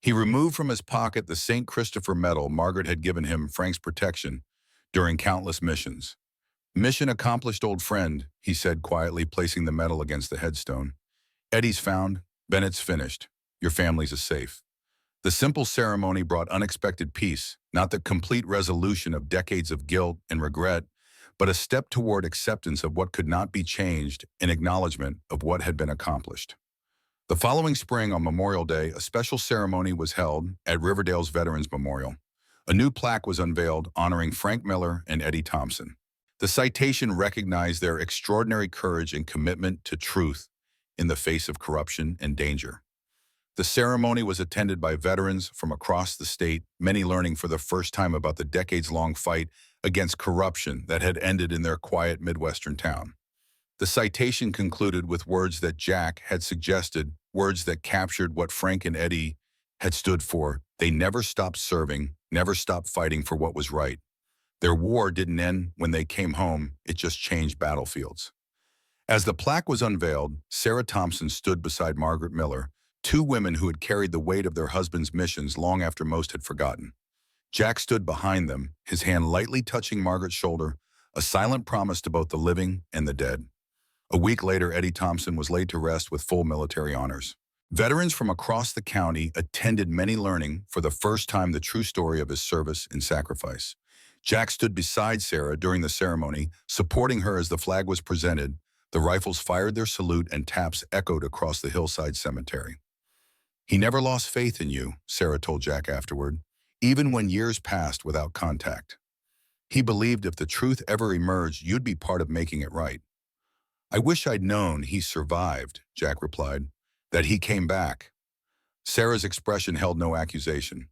He removed from his pocket the St. Christopher medal Margaret had given him, Frank's protection during countless missions. "Mission accomplished, old friend," he said quietly, placing the medal against the headstone. "Eddie's found, Bennett's finished. Your family's safe." The simple ceremony brought unexpected peace, not the complete resolution of decades of guilt and regret, but a step toward acceptance of what could not be changed, in acknowledgement of what had been accomplished. The following spring, on Memorial Day, a special ceremony was held at Riverdale's Veterans Memorial. A new plaque was unveiled honoring Frank Miller and Eddie Thompson. The citation recognized their extraordinary courage and commitment to truth in the face of corruption and danger. The ceremony was attended by veterans from across the state, many learning for the first time about the decades-long fight against corruption that had ended in their quiet Midwestern town. The citation concluded with words that Jack had suggested, words that captured what Frank and Eddie had stood for. They never stopped serving, never stopped fighting for what was right. Their war didn't end when they came home, it just changed battlefields. As the plaque was unveiled, Sarah Thompson stood beside Margaret Miller, two women who had carried the weight of their husbands' missions long after most had forgotten. Jack stood behind them, his hand lightly touching Margaret's shoulder, a silent promise to both the living and the dead. A week later, Eddie Thompson was laid to rest with full military honors. Veterans from across the county attended, many learning for the first time the true story of his service and sacrifice. Jack stood beside Sarah during the ceremony, supporting her as the flag was presented. The rifles fired their salute and taps echoed across the hillside cemetery. "He never lost faith in you," Sarah told Jack afterward, "even when years passed without contact. He believed if the truth ever emerged, you'd be part of making it right." "I wish I'd known he survived," Jack replied, "that he came back." Sarah's expression held no accusation.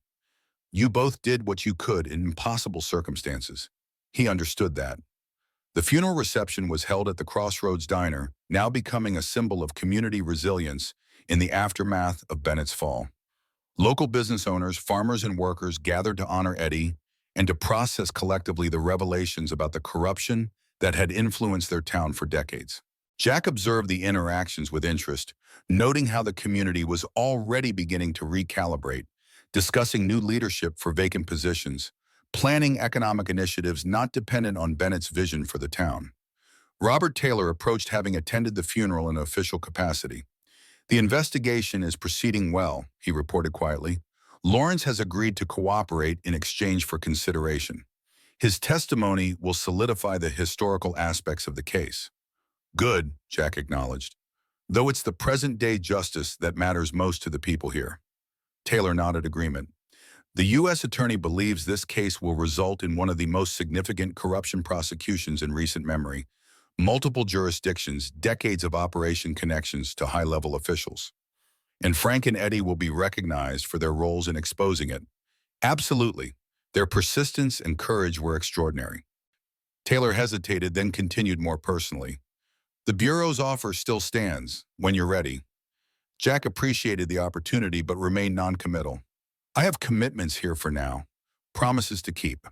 "You both did what you could in impossible circumstances." He understood that. The funeral reception was held at the Crossroads Diner, now becoming a symbol of community resilience in the aftermath of Bennett's fall. Local business owners, farmers, and workers gathered to honor Eddie and to process collectively the revelations about the corruption that had influenced their town for decades. Jack observed the interactions with interest, noting how the community was already beginning to recalibrate, discussing new leadership for vacant positions, planning economic initiatives not dependent on Bennett's vision for the town. Robert Taylor approached, having attended the funeral in an official capacity. "The investigation is proceeding well," he reported quietly. "Lawrence has agreed to cooperate in exchange for consideration. His testimony will solidify the historical aspects of the case." "Good," Jack acknowledged, "though it's the present-day justice that matters most to the people here." Taylor nodded agreement. "The U.S. Attorney believes this case will result in one of the most significant corruption prosecutions in recent memory. Multiple jurisdictions, decades of operation connections to high-level officials. And Frank and Eddie will be recognized for their roles in exposing it." "Absolutely. Their persistence and courage were extraordinary." Taylor hesitated, then continued more personally. "The Bureau's offer still stands when you're ready." Jack appreciated the opportunity but remained non-committal. "I have commitments here for now, promises to keep."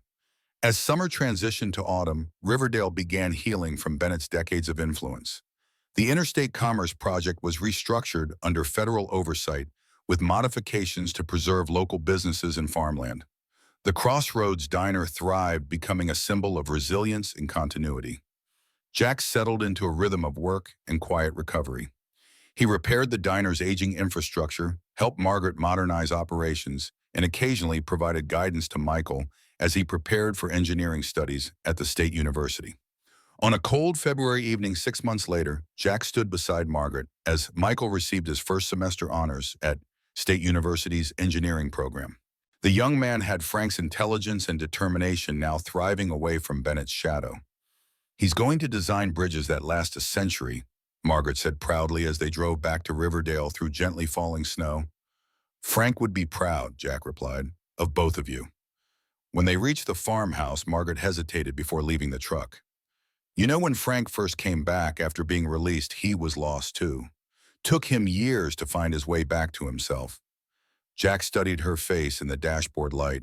As summer transitioned to autumn, Riverdale began healing from Bennett's decades of influence. The Interstate Commerce Project was restructured under federal oversight, with modifications to preserve local businesses and farmland. The Crossroads Diner thrived, becoming a symbol of resilience and continuity. Jack settled into a rhythm of work and quiet recovery. He repaired the diner's aging infrastructure, helped Margaret modernize operations, and occasionally provided guidance to Michael as he prepared for engineering studies at the State University. On a cold February evening 6 months later, Jack stood beside Margaret as Michael received his first semester honors at State University's engineering program. The young man had Frank's intelligence and determination, now thriving away from Bennett's shadow. "He's going to design bridges that last a century," Margaret said proudly as they drove back to Riverdale through gently falling snow. "Frank would be proud," Jack replied, "of both of you." When they reached the farmhouse, Margaret hesitated before leaving the truck. "You know, when Frank first came back after being released, he was lost too. Took him years to find his way back to himself." Jack studied her face in the dashboard light.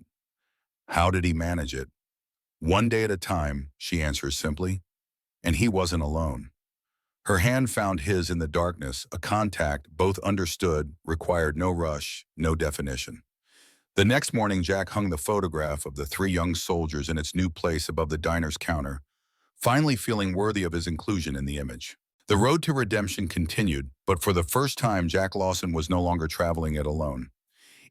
"How did he manage it?" "One day at a time," she answers simply. "And he wasn't alone." Her hand found his in the darkness, a contact both understood, required no rush, no definition. The next morning, Jack hung the photograph of the three young soldiers in its new place above the diner's counter, finally feeling worthy of his inclusion in the image. The road to redemption continued, but for the first time, Jack Lawson was no longer traveling it alone.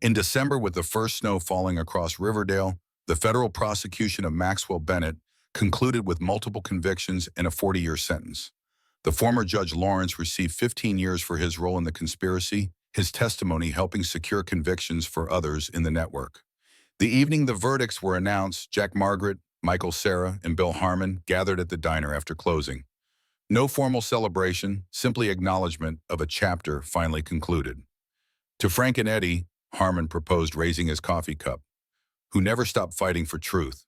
In December, with the first snow falling across Riverdale, the federal prosecution of Maxwell Bennett concluded with multiple convictions and a 40-year sentence. The former Judge Lawrence received 15 years for his role in the conspiracy, his testimony helping secure convictions for others in the network. The evening the verdicts were announced, Jack, Margaret, Michael, Sarah, and Bill Harmon gathered at the diner after closing. No formal celebration, simply acknowledgement of a chapter finally concluded. To Frank and Eddie, Harmon proposed raising his coffee cup, who never stopped fighting for truth.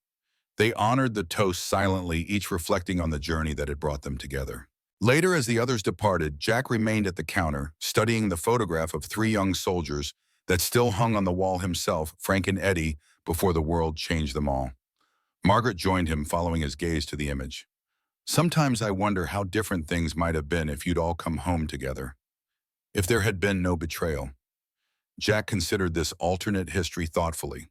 They honored the toast silently, each reflecting on the journey that had brought them together. Later, as the others departed, Jack remained at the counter, studying the photograph of three young soldiers that still hung on the wall himself, Frank and Eddie, before the world changed them all. Margaret joined him, following his gaze to the image. "Sometimes I wonder how different things might have been if you'd all come home together. If there had been no betrayal." Jack considered this alternate history thoughtfully.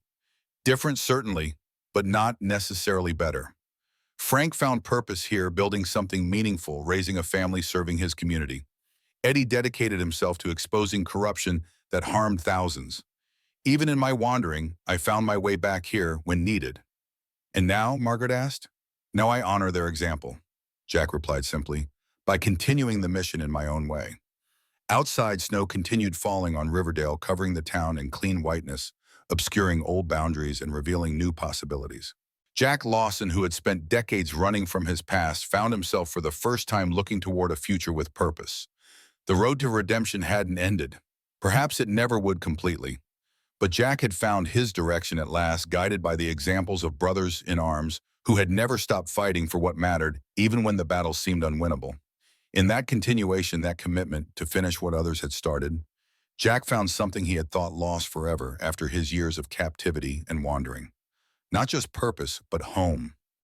Different, certainly, but not necessarily better. Frank found purpose here, building something meaningful, raising a family, serving his community. Eddie dedicated himself to exposing corruption that harmed thousands. Even in my wandering, I found my way back here when needed. And now, Margaret asked? Now I honor their example, Jack replied simply, by continuing the mission in my own way. Outside, snow continued falling on Riverdale, covering the town in clean whiteness, obscuring old boundaries and revealing new possibilities. Jack Lawson, who had spent decades running from his past, found himself for the first time looking toward a future with purpose. The road to redemption hadn't ended. Perhaps it never would completely. But Jack had found his direction at last, guided by the examples of brothers in arms who had never stopped fighting for what mattered, even when the battle seemed unwinnable. In that continuation, that commitment to finish what others had started, Jack found something he had thought lost forever after his years of captivity and wandering. Not just purpose, but home.